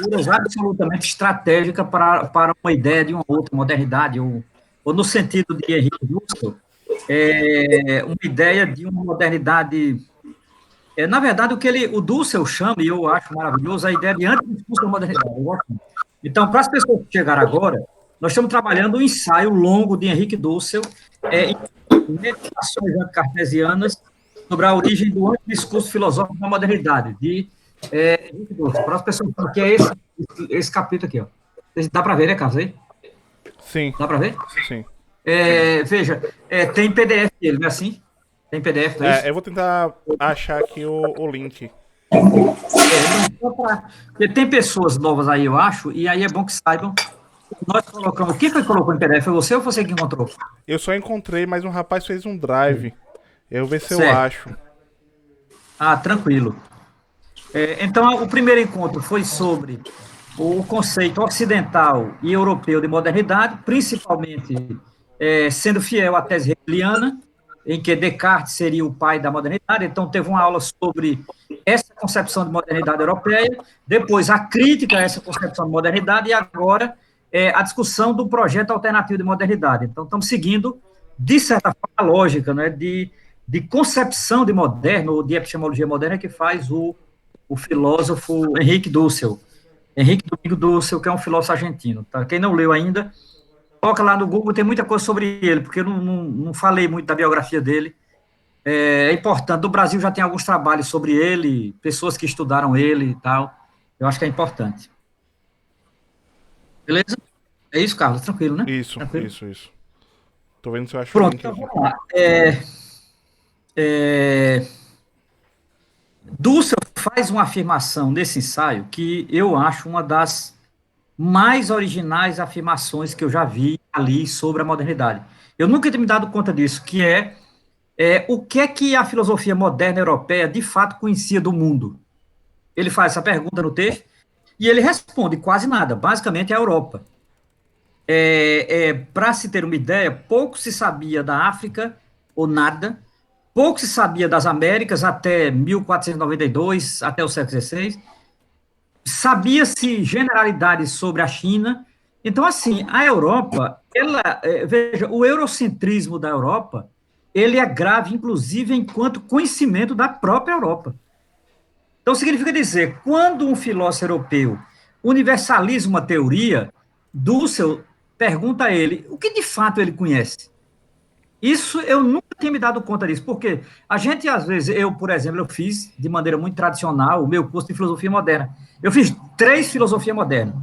leituras absolutamente estratégicas para uma ideia de uma outra modernidade, ou no sentido de Henrique Dussel, uma ideia de uma modernidade. Na verdade, o Dussel chama, e eu acho maravilhoso, a ideia de antidiscurso da modernidade. Eu gosto muito. Então, para as pessoas que chegaram agora, nós estamos trabalhando um ensaio longo de Henrique Dussel, em Meditações Cartesianas sobre a origem do antidiscurso filosófico da modernidade, de Henrique Dussel. Para as pessoas que é esse capítulo aqui, ó. Dá para ver, né, Carlos? Aí? Sim, Dá para ver? sim. Veja, tem PDF dele, não é assim? Tem PDF, não é isso? Eu vou tentar achar aqui o link. Porque tem pessoas novas aí, eu acho, e aí é bom que saibam. Nós colocamos. Quem foi que colocou em PDF? Foi você ou você que encontrou? Eu só encontrei, mas um rapaz fez um drive. Eu vou ver se eu Certo. acho. Tranquilo. Então, o primeiro encontro foi sobre o conceito ocidental e europeu de modernidade, principalmente sendo fiel à tese hegeliana, em que Descartes seria o pai da modernidade. Então, teve uma aula sobre essa concepção de modernidade europeia, depois a crítica a essa concepção de modernidade, e agora a discussão do projeto alternativo de modernidade. Então, estamos seguindo, de certa forma, a lógica, né, de concepção de moderno, ou de epistemologia moderna, que faz o filósofo Henrique Dussel. Henrique Domingo Dussel, que é um filósofo argentino. Tá? Quem não leu ainda, coloca lá no Google, tem muita coisa sobre ele, porque eu não falei muito da biografia dele. É importante. No Brasil já tem alguns trabalhos sobre ele, pessoas que estudaram ele e tal. Eu acho que é importante. Beleza? É isso, Carlos? Tranquilo, né? Isso, Tranquilo. isso, isso. Tô vendo se eu acho o Pronto, link então aqui. vamos lá. É, Dussel faz uma afirmação nesse ensaio que eu acho uma das mais originais afirmações que eu já vi ali sobre a modernidade. Eu nunca tinha me dado conta disso, que o que é que a filosofia moderna europeia de fato conhecia do mundo? Ele faz essa pergunta no texto e ele responde quase nada, basicamente a Europa. Para se ter uma ideia, pouco se sabia da África, ou nada, pouco se sabia das Américas até 1492, até o século XVI, sabia-se generalidades sobre a China. Então, assim, a Europa, veja, o eurocentrismo da Europa, ele é grave, inclusive, enquanto conhecimento da própria Europa. Então, significa dizer, quando um filósofo europeu universaliza uma teoria, Dussel pergunta a ele o que de fato ele conhece. Isso eu nunca tinha me dado conta disso, porque a gente, às vezes, por exemplo, eu fiz de maneira muito tradicional o meu curso de filosofia moderna. Eu fiz 3 filosofias modernas.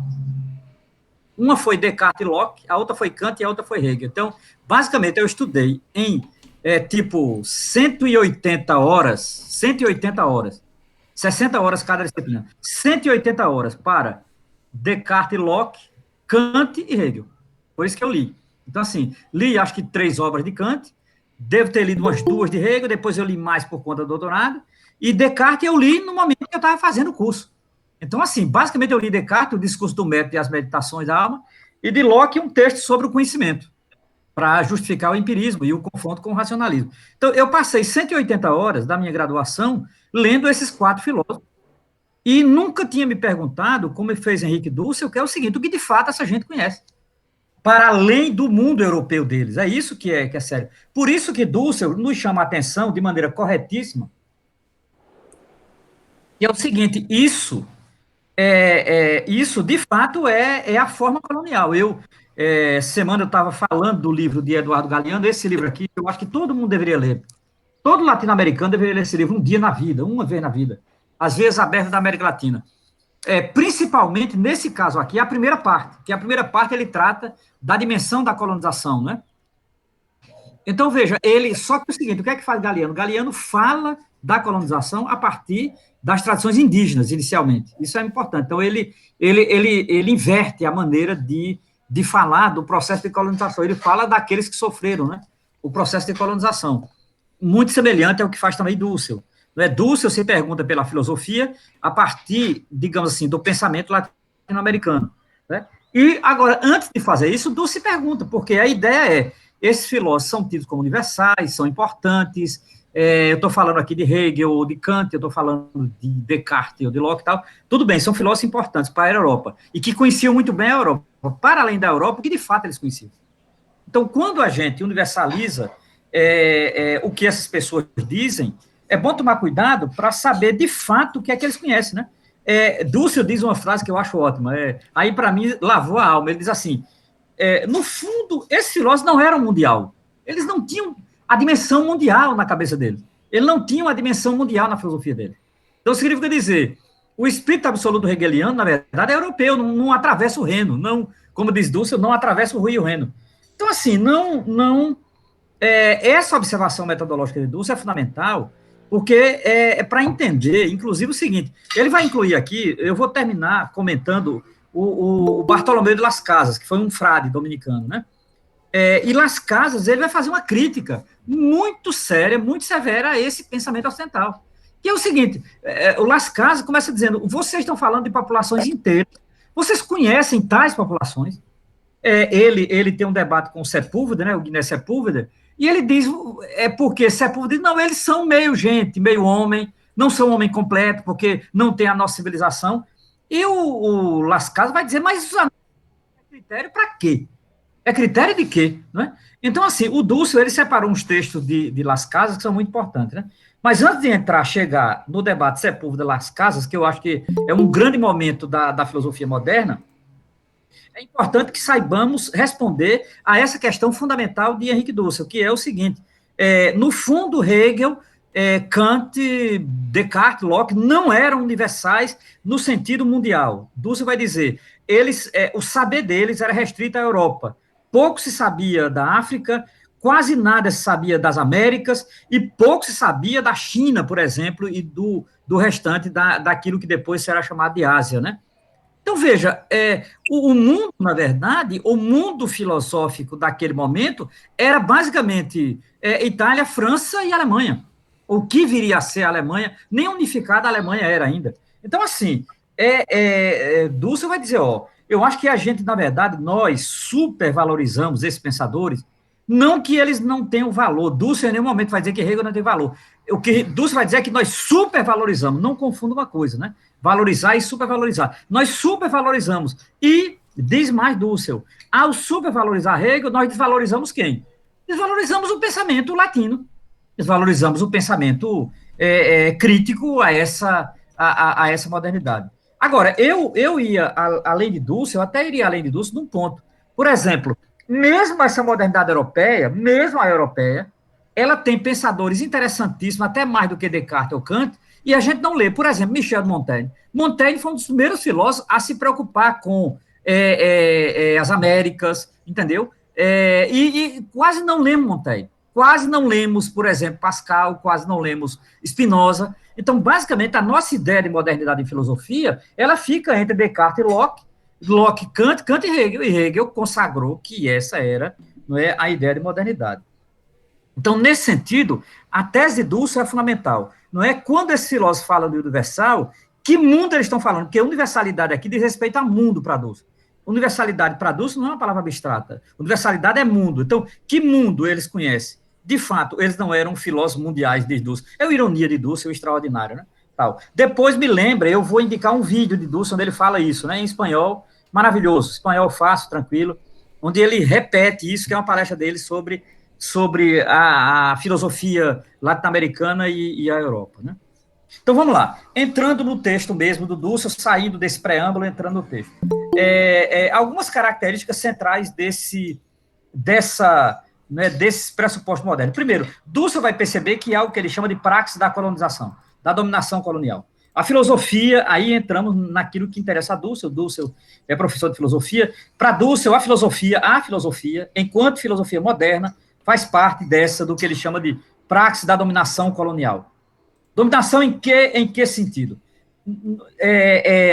Uma foi Descartes e Locke, a outra foi Kant e a outra foi Hegel. Então, basicamente, eu estudei em, tipo, 180 horas, 60 horas cada disciplina, 180 horas para Descartes e Locke, Kant e Hegel. Foi isso que eu li. Então, assim, li acho que 3 obras de Kant, devo ter lido umas 2 de Hegel, depois eu li mais por conta do doutorado, e Descartes eu li no momento que eu estava fazendo o curso. Então, assim, basicamente eu li Descartes, o discurso do método e as meditações da alma, e de Locke um texto sobre o conhecimento, para justificar o empirismo e o confronto com o racionalismo. Então, eu passei 180 horas da minha graduação lendo esses 4 filósofos, e nunca tinha me perguntado, como fez Henrique Dussel, que é o seguinte, o que de fato essa gente conhece, para além do mundo europeu deles. É isso que é sério. Por isso que Dussel nos chama a atenção de maneira corretíssima, que é o seguinte, isso de fato é a forma colonial. Semana eu estava falando do livro de Eduardo Galeano, esse livro aqui, eu acho que todo mundo deveria ler. Todo latino-americano deveria ler esse livro um dia na vida, uma vez na vida. Às vezes aberto da América Latina. Principalmente nesse caso aqui, a primeira parte, que a primeira parte ele trata da dimensão da colonização, né? Então, veja, só que é o seguinte, o que é que faz Galeano? Galeano fala da colonização a partir das tradições indígenas, inicialmente. Isso é importante. Então, ele inverte a maneira de falar do processo de colonização. Ele fala daqueles que sofreram, né? O processo de colonização. Muito semelhante ao que faz também Dussel. Dussel se pergunta pela filosofia a partir, digamos assim, do pensamento latino-americano. Né? E, agora, antes de fazer isso, Dussel se pergunta, porque a ideia esses filósofos são tidos como universais, são importantes, eu estou falando aqui de Hegel ou de Kant, eu estou falando de Descartes ou de Locke e tal, tudo bem, são filósofos importantes para a Europa, e que conheciam muito bem a Europa, para além da Europa, o que de fato eles conheciam. Então, quando a gente universaliza o que essas pessoas dizem, é bom tomar cuidado para saber de fato o que é que eles conhecem, né? Dussel diz uma frase que eu acho ótima, aí para mim lavou a alma, ele diz assim, no fundo, esses filósofos não eram mundial, eles não tinham a dimensão mundial na cabeça deles, eles não tinham a dimensão mundial na filosofia deles. Então, significa dizer, o espírito absoluto hegeliano, na verdade, é europeu, não atravessa o Reno, não, como diz Dussel, não atravessa o Rio Reno. Então, assim, essa observação metodológica de Dussel é fundamental, porque para entender, inclusive, o seguinte, ele vai incluir aqui, eu vou terminar comentando o Bartolomeu de Las Casas, que foi um frade dominicano, né? E Las Casas, ele vai fazer uma crítica muito séria, muito severa a esse pensamento ocidental, que é o seguinte, o Las Casas começa dizendo, vocês estão falando de populações inteiras, vocês conhecem tais populações? Ele tem um debate com o Sepúlveda, né, o Guiné Sepúlveda, e ele diz, porque Sepúlveda diz, não, eles são meio gente, meio homem, não são homem completo, porque não tem a nossa civilização, e o Las Casas vai dizer, mas isso é critério para quê? É critério de quê? Não é? Então, assim, o Dussel, ele separou uns textos de Las Casas que são muito importantes, né? Mas antes de chegar no debate Sepúlveda-Las Casas, que eu acho que é um grande momento da filosofia moderna, é importante que saibamos responder a essa questão fundamental de Henrique Dussel, que é o seguinte, no fundo, Hegel, Kant, Descartes, Locke não eram universais no sentido mundial. Dussel vai dizer, o saber deles era restrito à Europa. Pouco se sabia da África, quase nada se sabia das Américas, e pouco se sabia da China, por exemplo, e do restante daquilo que depois será chamado de Ásia, né? Então, veja, o mundo, na verdade, o mundo filosófico daquele momento era basicamente Itália, França e Alemanha. O que viria a ser a Alemanha, nem unificada a Alemanha era ainda. Então, assim, Dussel vai dizer, eu acho que a gente, na verdade, nós supervalorizamos esses pensadores, não que eles não tenham valor. Dussel em nenhum momento vai dizer que Hegel não tem valor. O que Dussel vai dizer é que nós supervalorizamos, não confunda uma coisa, né? Valorizar e supervalorizar. Nós supervalorizamos. E, diz mais Dussel, ao supervalorizar Hegel, nós desvalorizamos quem? Desvalorizamos o pensamento latino. Desvalorizamos o pensamento crítico a essa modernidade. Agora, eu ia além de Dussel, eu até iria além de Dussel num ponto. Por exemplo, mesmo essa modernidade europeia, mesmo a europeia, ela tem pensadores interessantíssimos, até mais do que Descartes ou Kant, e a gente não lê. Por exemplo, Michel de Montaigne. Montaigne foi um dos primeiros filósofos a se preocupar com as Américas, entendeu? E quase não lemos Montaigne. Quase não lemos, por exemplo, Pascal, quase não lemos Spinoza. Então, basicamente, a nossa ideia de modernidade em filosofia, ela fica entre Descartes e Locke, Kant e Hegel. E Hegel consagrou que essa era, não é, a ideia de modernidade. Então, nesse sentido, a tese de Dussel é fundamental. Não é quando esses filósofos falam de universal, que mundo eles estão falando? Porque universalidade aqui diz respeito a mundo para Dussel. Universalidade para Dussel não é uma palavra abstrata. Universalidade é mundo. Então, que mundo eles conhecem? De fato, eles não eram filósofos mundiais de Dussel. É uma ironia de Dussel, extraordinário, né? Tal. Depois me lembra, eu vou indicar um vídeo de Dussel onde ele fala isso, né? Em espanhol, maravilhoso. Espanhol fácil, tranquilo, onde ele repete isso, que é uma palestra dele sobre a filosofia latino-americana e a Europa, né? Então, vamos lá. Entrando no texto mesmo do Dussel, saindo desse preâmbulo, entrando no texto. Algumas características centrais desses pressupostos modernos. Primeiro, Dussel vai perceber que há o que ele chama de praxis da colonização, da dominação colonial. A filosofia, aí entramos naquilo que interessa a Dussel. Dussel é professor de filosofia. Para Dussel, a filosofia, enquanto filosofia moderna, faz parte do que ele chama de praxis da dominação colonial. Dominação em que sentido?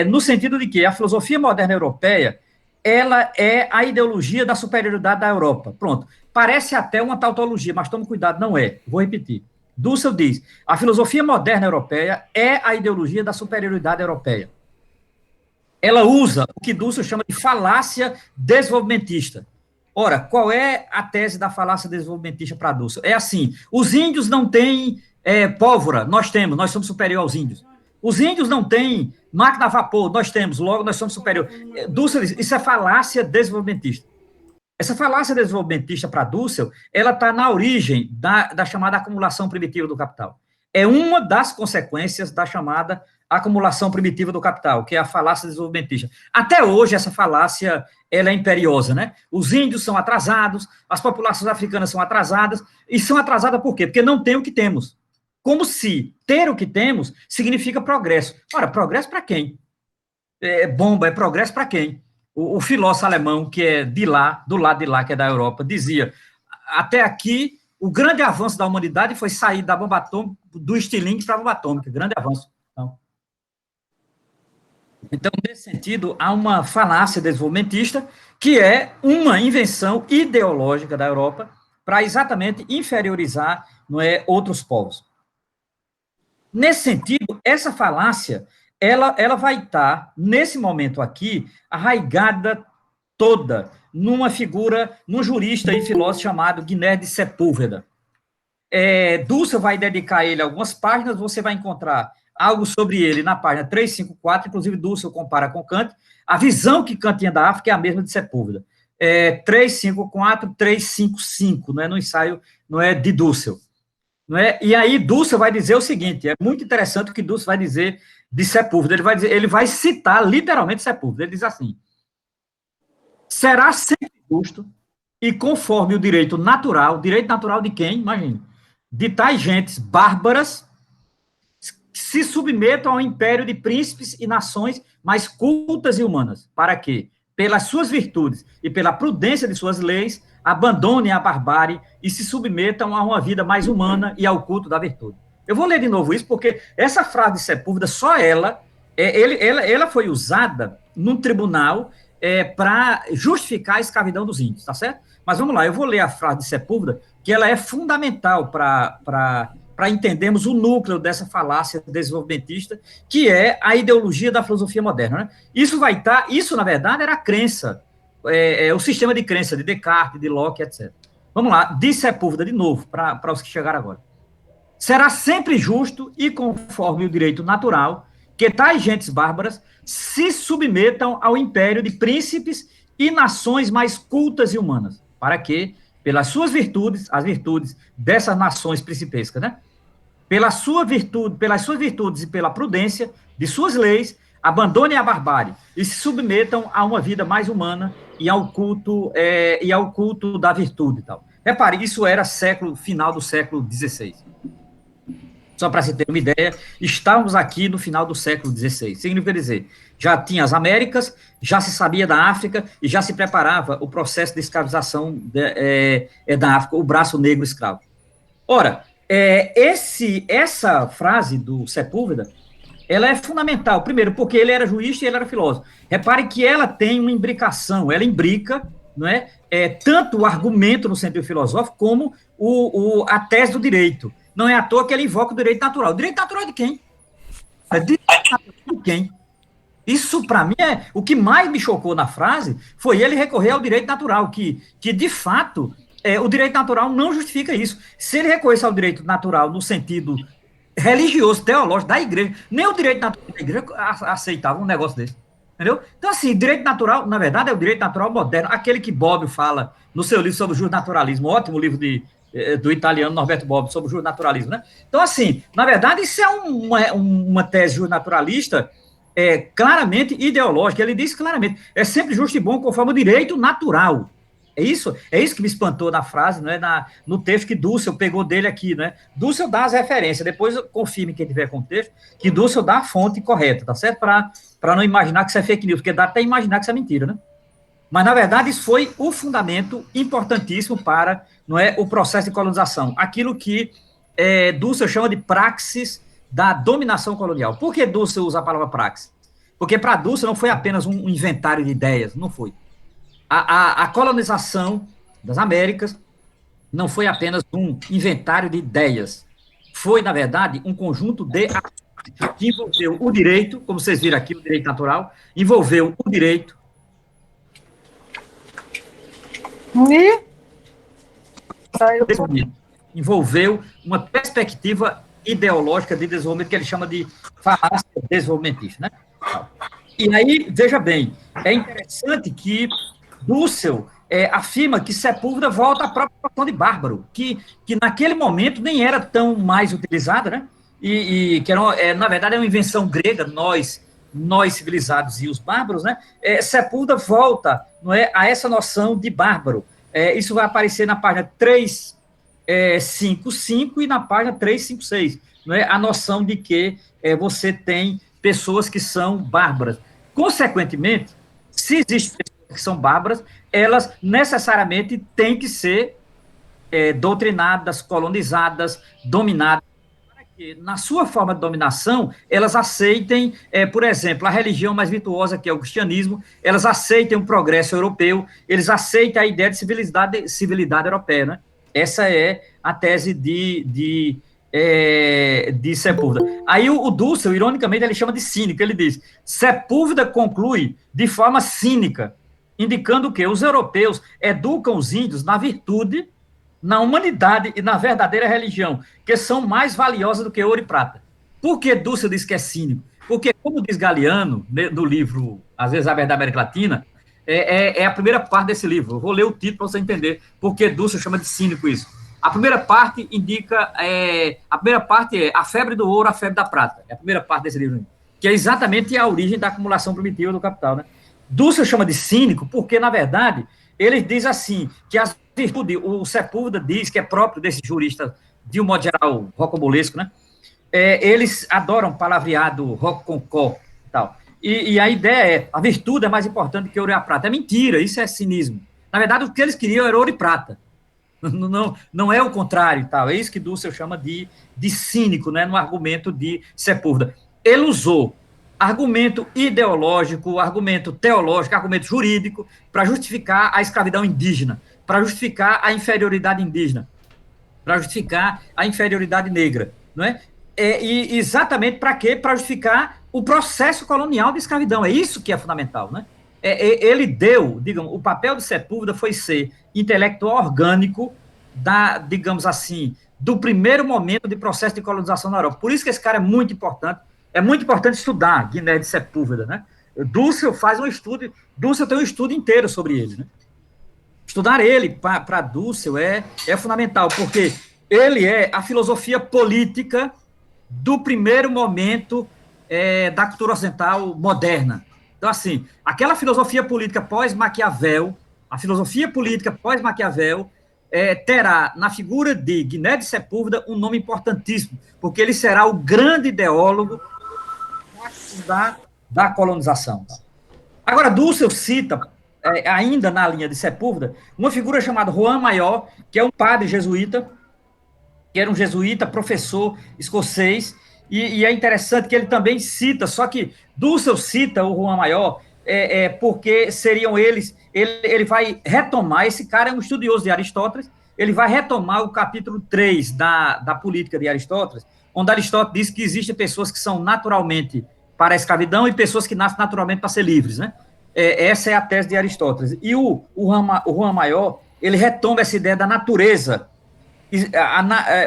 No sentido de que a filosofia moderna europeia, ela é a ideologia da superioridade da Europa. Pronto. Parece até uma tautologia, mas tome cuidado, não é. Vou repetir. Dussel diz, a filosofia moderna europeia é a ideologia da superioridade europeia. Ela usa o que Dussel chama de falácia desenvolvimentista. Ora, qual é a tese da falácia desenvolvimentista para Dussel? É assim, os índios não têm pólvora, nós temos, nós somos superior aos índios. Os índios não têm máquina a vapor, nós temos, logo nós somos superior. Dussel diz, isso é falácia desenvolvimentista. Essa falácia desenvolvimentista para Dussel, ela está na origem da chamada acumulação primitiva do capital. É uma das consequências da chamada acumulação primitiva do capital, que é a falácia desenvolvimentista. Até hoje, essa falácia ela é imperiosa, né? Os índios são atrasados, as populações africanas são atrasadas, e são atrasadas por quê? Porque não tem o que temos. Como se ter o que temos significa progresso. Ora, progresso para quem? Bomba, é progresso para quem? O filósofo alemão, que é de lá, do lado de lá, que é da Europa, dizia, até aqui, o grande avanço da humanidade foi sair da bomba atômica, do estilingue para a bomba atômica, grande avanço. Então, nesse sentido, há uma falácia desenvolvimentista, que é uma invenção ideológica da Europa para exatamente inferiorizar, não é, outros povos. Nesse sentido, essa falácia ela vai estar, nesse momento aqui, arraigada toda numa figura, num jurista e filósofo chamado Guiné de Sepúlveda. Dussel vai dedicar a ele algumas páginas, você vai encontrar algo sobre ele na página 354, inclusive Dussel compara com Kant, a visão que Kant tinha da África é a mesma de Sepúlveda. 354, 355, não é, no ensaio, não é de Dussel. Não é? E aí Dussel vai dizer o seguinte, é muito interessante o que Dussel vai dizer de Sepúlveda, ele vai citar literalmente Sepúlveda, ele diz assim, será sempre justo e conforme o direito natural de quem? Imagine, de tais gentes bárbaras que se submetam ao império de príncipes e nações mais cultas e humanas, para que, pelas suas virtudes e pela prudência de suas leis, abandonem a barbárie e se submetam a uma vida mais humana e ao culto da virtude. Eu vou ler de novo isso, porque essa frase de Sepúlveda, só ela foi usada num tribunal para justificar a escravidão dos índios, tá certo? Mas vamos lá, eu vou ler a frase de Sepúlveda, que ela é fundamental para entendermos o núcleo dessa falácia desenvolvimentista, que é a ideologia da filosofia moderna. Né? Isso, na verdade, era a crença, o sistema de crença de Descartes, de Locke, etc. Vamos lá, diz Sepúlveda de novo, para os que chegaram agora. Será sempre justo e conforme o direito natural que tais gentes bárbaras se submetam ao império de príncipes e nações mais cultas e humanas, para que, pelas suas virtudes, as virtudes dessas nações principescas, né? Pelas suas virtudes e pela prudência de suas leis, abandonem a barbárie e se submetam a uma vida mais humana e ao culto da virtude e tal. Repare, isso era final do século XVI. Só para se ter uma ideia, estávamos aqui no final do século XVI. Significa dizer, já tinha as Américas, já se sabia da África e já se preparava o processo de escravização da África, o braço negro escravo. Ora, essa frase do Sepúlveda, ela é fundamental, primeiro, porque ele era jurista e ele era filósofo. Repare que ela tem uma imbricação, ela imbrica, não é, tanto o argumento no sentido filosófico, como a tese do direito. Não é à toa que ele invoca o direito natural. O direito natural é de quem? De quem? Isso, para mim, o que mais me chocou na frase foi ele recorrer ao direito natural, que de fato, o direito natural não justifica isso. Se ele recorresse ao direito natural no sentido religioso, teológico, da igreja, nem o direito natural da igreja aceitava um negócio desse. Entendeu? Então, assim, direito natural, na verdade, é o direito natural moderno, aquele que Bobbio fala no seu livro sobre o justnaturalismo, ótimo livro do italiano Norberto Bobbio, sobre o justnaturalismo, né? Então, assim, na verdade, isso é uma tese justnaturalista claramente ideológica. Ele diz claramente, é sempre justo e bom conforme o direito natural. É isso que me espantou na frase, né, no texto que Dussel pegou dele aqui, né? Dussel dá as referências, depois confirme quem tiver contexto, que Dussel dá a fonte correta, tá certo? Para não imaginar que isso é fake news, porque dá até imaginar que isso é mentira, né? Mas, na verdade, isso foi o fundamento importantíssimo para, não é, o processo de colonização. Aquilo que Dussel chama de praxis da dominação colonial. Por que Dussel usa a palavra praxis? Porque para Dussel não foi apenas um inventário de ideias, não foi. A colonização das Américas não foi apenas um inventário de ideias. Foi, na verdade, um conjunto de ações que envolveu o direito, como vocês viram aqui, o direito natural, envolveu o direito, E saiu. Envolveu uma perspectiva ideológica de desenvolvimento que ele chama de falácia desenvolvimentista, né? E aí, veja bem, é interessante que Dussel afirma que Sepúlveda volta à própria noção de bárbaro, que naquele momento nem era tão mais utilizada, né? E que era, na verdade é uma invenção grega, nós civilizados e os bárbaros, né? Sepúlveda volta, não é, a essa noção de bárbaro. Isso vai aparecer na página 355 e na página 356, não é? A noção de que você tem pessoas que são bárbaras. Consequentemente, se existem pessoas que são bárbaras, elas necessariamente têm que ser doutrinadas, colonizadas, dominadas, para que, na sua forma de dominação, elas aceitem, por exemplo, a religião mais virtuosa, que é o cristianismo, elas aceitem o progresso europeu, eles aceitem a ideia de civilidade europeia, né? Essa é a tese de Sepúlveda. Aí o Dussel, ironicamente, ele chama de cínico. Ele diz: Sepúlveda conclui de forma cínica, indicando que os europeus educam os índios na virtude, na humanidade e na verdadeira religião, que são mais valiosas do que ouro e prata. Por que Dussel diz que é cínico? Porque, como diz Galeano, no livro Às vezes a Verdade da América Latina, é a primeira parte desse livro. Eu vou ler o título para você entender por que Dussel chama de cínico isso. A primeira parte indica, a primeira parte é a febre do ouro, a febre da prata. É a primeira parte desse livro, que é exatamente a origem da acumulação primitiva do capital, né? Dussel chama de cínico porque, na verdade, ele diz assim, que as virtudes, o Sepúlveda diz que é próprio desse jurista, de um modo geral, rocambolesco, né? Eles adoram palavreado rococó e tal. E a ideia é, a virtude é mais importante que ouro e a prata. É mentira, isso é cinismo. Na verdade, o que eles queriam era ouro e prata. Não é o contrário e tal. É isso que Dussel chama de cínico, né, no argumento de Sepúlveda. Ele usou argumento ideológico, argumento teológico, argumento jurídico para justificar a escravidão indígena, para justificar a inferioridade indígena, para justificar a inferioridade negra, não é? E exatamente para quê? Para justificar o processo colonial de escravidão. É isso que é fundamental, né? Ele deu, digamos, o papel de Sepúlveda foi ser intelectual orgânico digamos assim, do primeiro momento de processo de colonização na Europa. Por isso que esse cara é muito importante estudar Guiné de Sepúlveda, né? Dussel tem um estudo inteiro sobre ele, né? Estudar ele para Dussel é fundamental, porque ele é a filosofia política do primeiro momento da cultura ocidental moderna. Então, assim, aquela filosofia política pós-Maquiavel, a filosofia política pós-Maquiavel terá, na figura de Guiné de Sepúlveda, um nome importantíssimo, porque ele será o grande ideólogo da colonização. Agora, Dussel cita, ainda na linha de Sepúlveda, uma figura chamada Juan Maior, que é um padre jesuíta, que era um jesuíta, professor escocês, e é interessante que ele também cita, só que Dussel cita o Juan Maior porque seriam eles, ele vai retomar, esse cara é um estudioso de Aristóteles, ele vai retomar o capítulo 3 da política de Aristóteles, onde Aristóteles diz que existem pessoas que são naturalmente para a escravidão e pessoas que nascem naturalmente para ser livres, né? Essa é a tese de Aristóteles. E o Juan Maior, ele retoma essa ideia da natureza,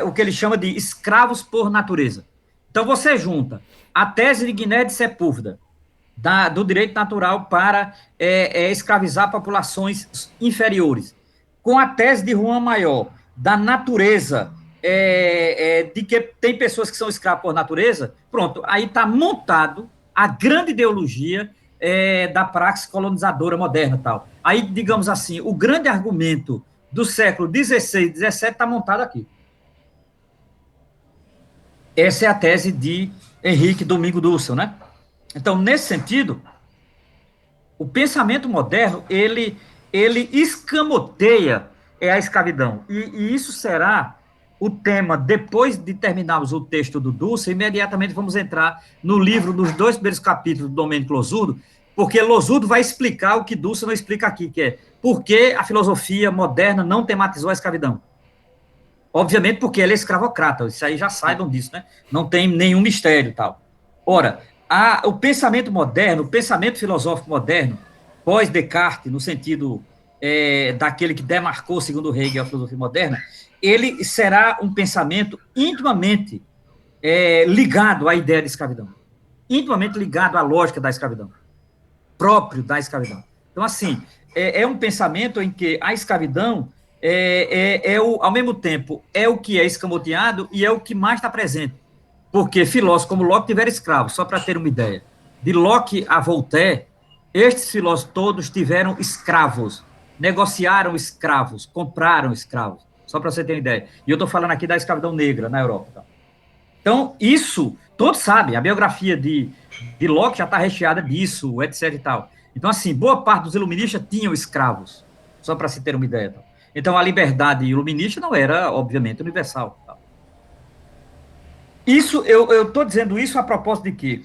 o que ele chama de escravos por natureza. Então, você junta a tese de Guiné de Sepúlveda, do direito natural para escravizar populações inferiores, com a tese de Juan Maior, da natureza, de que tem pessoas que são escravos por natureza, pronto, aí está montado a grande ideologia da praxe colonizadora moderna. Tal. Aí, digamos assim, o grande argumento do século XVI e XVII está montado aqui. Essa é a tese de Henrique Domingo Dussel, né? Então, nesse sentido, o pensamento moderno, ele escamoteia a escravidão. E isso será o tema, depois de terminarmos o texto do Dussel, imediatamente vamos entrar no livro, nos 2 primeiros capítulos do Domênico Losurdo, porque Losurdo vai explicar o que Dussel não explica aqui, que é por que a filosofia moderna não tematizou a escravidão. Obviamente porque ela é escravocrata, isso aí já saibam disso, né? Não tem nenhum mistério e tal. Ora, o pensamento moderno, o pensamento filosófico moderno, pós-Descartes, no sentido daquele que demarcou, segundo Hegel, a filosofia moderna, ele será um pensamento intimamente ligado à ideia de escravidão, intimamente ligado à lógica da escravidão, próprio da escravidão. Então, assim, é um pensamento em que a escravidão ao mesmo tempo, é o que é escamoteado e é o que mais está presente. Porque filósofos como Locke tiveram escravos, só para ter uma ideia. De Locke a Voltaire, estes filósofos todos tiveram escravos, negociaram escravos, compraram escravos, só para você ter uma ideia. E eu estou falando aqui da escravidão negra na Europa. Então, isso, todos sabem, a biografia de Locke já está recheada disso, etc e tal. Então, assim, boa parte dos iluministas tinham escravos, só para se ter uma ideia. Então, a liberdade iluminista não era, obviamente, universal. Isso, eu estou dizendo isso a propósito de quê?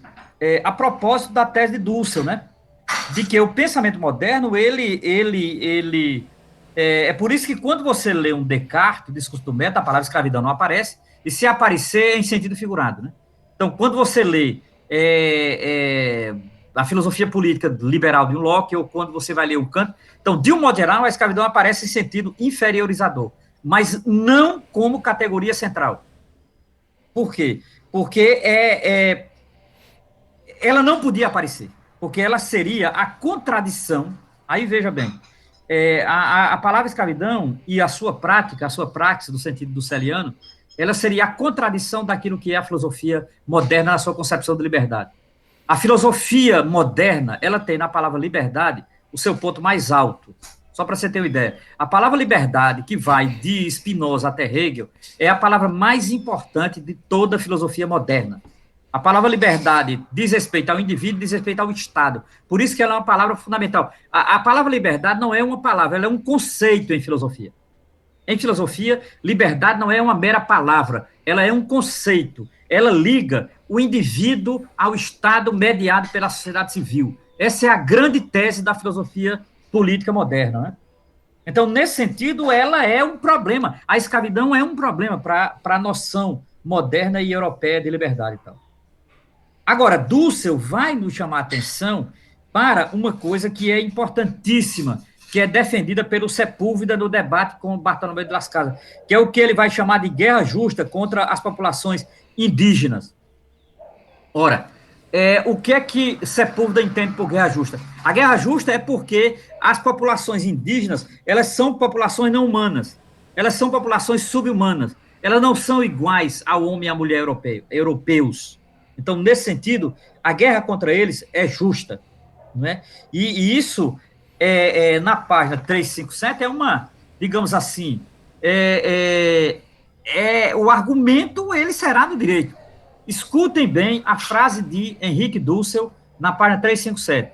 A propósito da tese de Dussel, né? De que o pensamento moderno, é por isso que quando você lê um Descartes, o discurso do método, a palavra escravidão não aparece, e se aparecer é em sentido figurado, né? Então, quando você lê a filosofia política liberal de um Locke, ou quando você vai ler o Kant, então, de um modo geral, a escravidão aparece em sentido inferiorizador, mas não como categoria central. Por quê? Porque ela não podia aparecer, porque ela seria a contradição. Aí veja bem, a palavra escravidão e a sua prática, no sentido do Dusseliano, ela seria a contradição daquilo que é a filosofia moderna na sua concepção de liberdade. A filosofia moderna, ela tem na palavra liberdade o seu ponto mais alto. Só para você ter uma ideia. A palavra liberdade, que vai de Spinoza até Hegel, é a palavra mais importante de toda a filosofia moderna. A palavra liberdade diz respeito ao indivíduo, diz respeito ao Estado. Por isso que ela é uma palavra fundamental. A palavra liberdade não é uma palavra, ela é um conceito em filosofia. Em filosofia, liberdade não é uma mera palavra, ela é um conceito. Ela liga o indivíduo ao Estado mediado pela sociedade civil. Essa é a grande tese da filosofia política moderna, né? Então, nesse sentido, ela é um problema. A escravidão é um problema para a noção moderna e europeia de liberdade e tal. Agora, Dussel vai nos chamar a atenção para uma coisa que é importantíssima, que é defendida pelo Sepúlveda no debate com Bartolomé de Las Casas, que é o que ele vai chamar de guerra justa contra as populações indígenas. Ora, o que é que Sepúlveda entende por guerra justa? A guerra justa é porque as populações indígenas, elas são populações não humanas, elas são populações subhumanas, elas não são iguais ao homem e à mulher europeus. Então, nesse sentido, a guerra contra eles é justa, não é? E isso, na página 357, é uma, digamos assim, o argumento, ele será no direito. Escutem bem a frase de Henrique Dussel na página 357.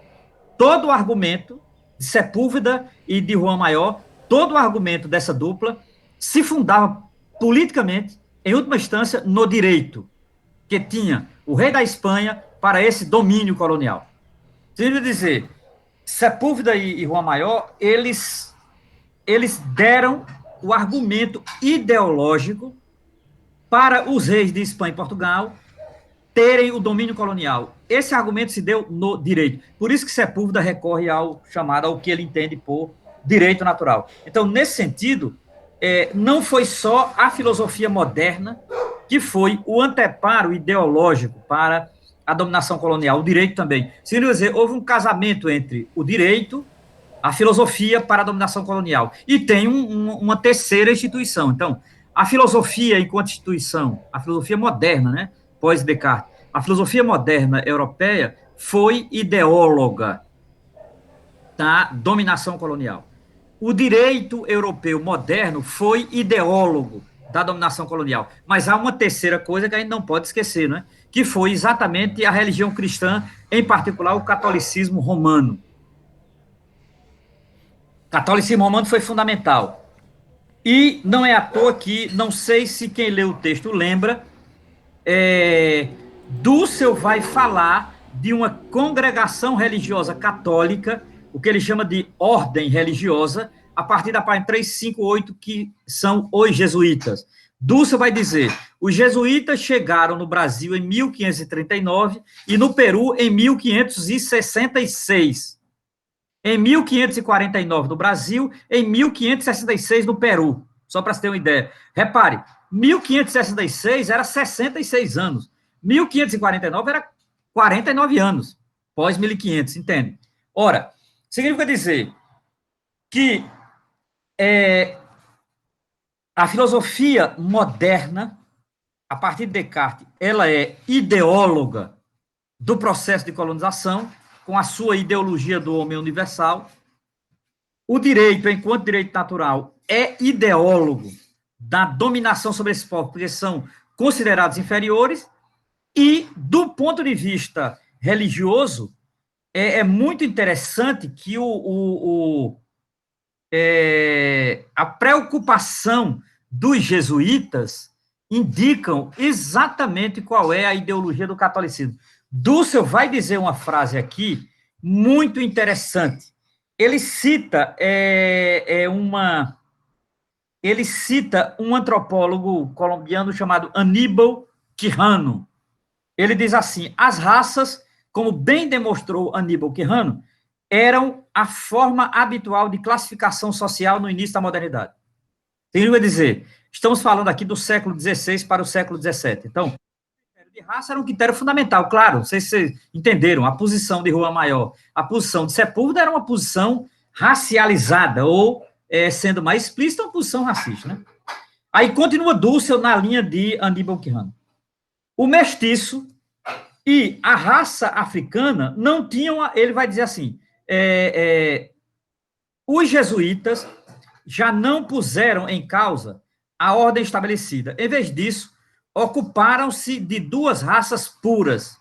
Todo o argumento de Sepúlveda e de Juan Maior, todo o argumento dessa dupla se fundava politicamente, em última instância, no direito que tinha o rei da Espanha para esse domínio colonial. Quer dizer, Sepúlveda e Juan Maior, eles deram o argumento ideológico para os reis de Espanha e Portugal terem o domínio colonial. Esse argumento se deu no direito. Por isso que Sepúlveda recorre ao que ele entende por direito natural. Então, nesse sentido, não foi só a filosofia moderna que foi o anteparo ideológico para a dominação colonial, o direito também. Significa dizer, houve um casamento entre o direito, a filosofia para a dominação colonial. E tem uma terceira instituição. Então, a filosofia enquanto instituição, a filosofia moderna, né, pós-Descartes, a filosofia moderna europeia foi ideóloga da dominação colonial. O direito europeu moderno foi ideólogo da dominação colonial. Mas há uma terceira coisa que a gente não pode esquecer, né, que foi exatamente a religião cristã, em particular o catolicismo romano. O catolicismo romano foi fundamental. E não é à toa que, não sei se quem lê o texto lembra, Dussel vai falar de uma congregação religiosa católica, o que ele chama de ordem religiosa, a partir da página 358, que são os jesuítas. Dussel vai dizer, os jesuítas chegaram no Brasil em 1539 e no Peru em 1566. em 1549 no Brasil, em 1566 no Peru, só para você ter uma ideia. Repare, 1566 era 66 anos, 1549 era 49 anos, pós 1500, entende? Ora, significa dizer que a filosofia moderna, a partir de Descartes, ela é ideóloga do processo de colonização, com a sua ideologia do homem universal. O direito, enquanto direito natural, é ideólogo da dominação sobre esses povos, porque são considerados inferiores, e, do ponto de vista religioso, é muito interessante que a preocupação dos jesuítas indicam exatamente qual é a ideologia do catolicismo. Dussel vai dizer uma frase aqui muito interessante. Ele cita um antropólogo colombiano chamado Aníbal Quijano. Ele diz assim: as raças, como bem demonstrou Aníbal Quijano, eram a forma habitual de classificação social no início da modernidade. Significa dizer, estamos falando aqui do século XVI para o século XVII. Então, o critério de raça era um critério fundamental, claro, não sei se vocês entenderam, a posição de Rua Maior, a posição de Sepúlveda era uma posição racializada, ou, sendo mais explícita, uma posição racista, né? Aí continua Dussel na linha de Aníbal Quijano. O mestiço e a raça africana não tinham, ele vai dizer assim, os jesuítas já não puseram em causa a ordem estabelecida. Em vez disso, ocuparam-se de duas raças puras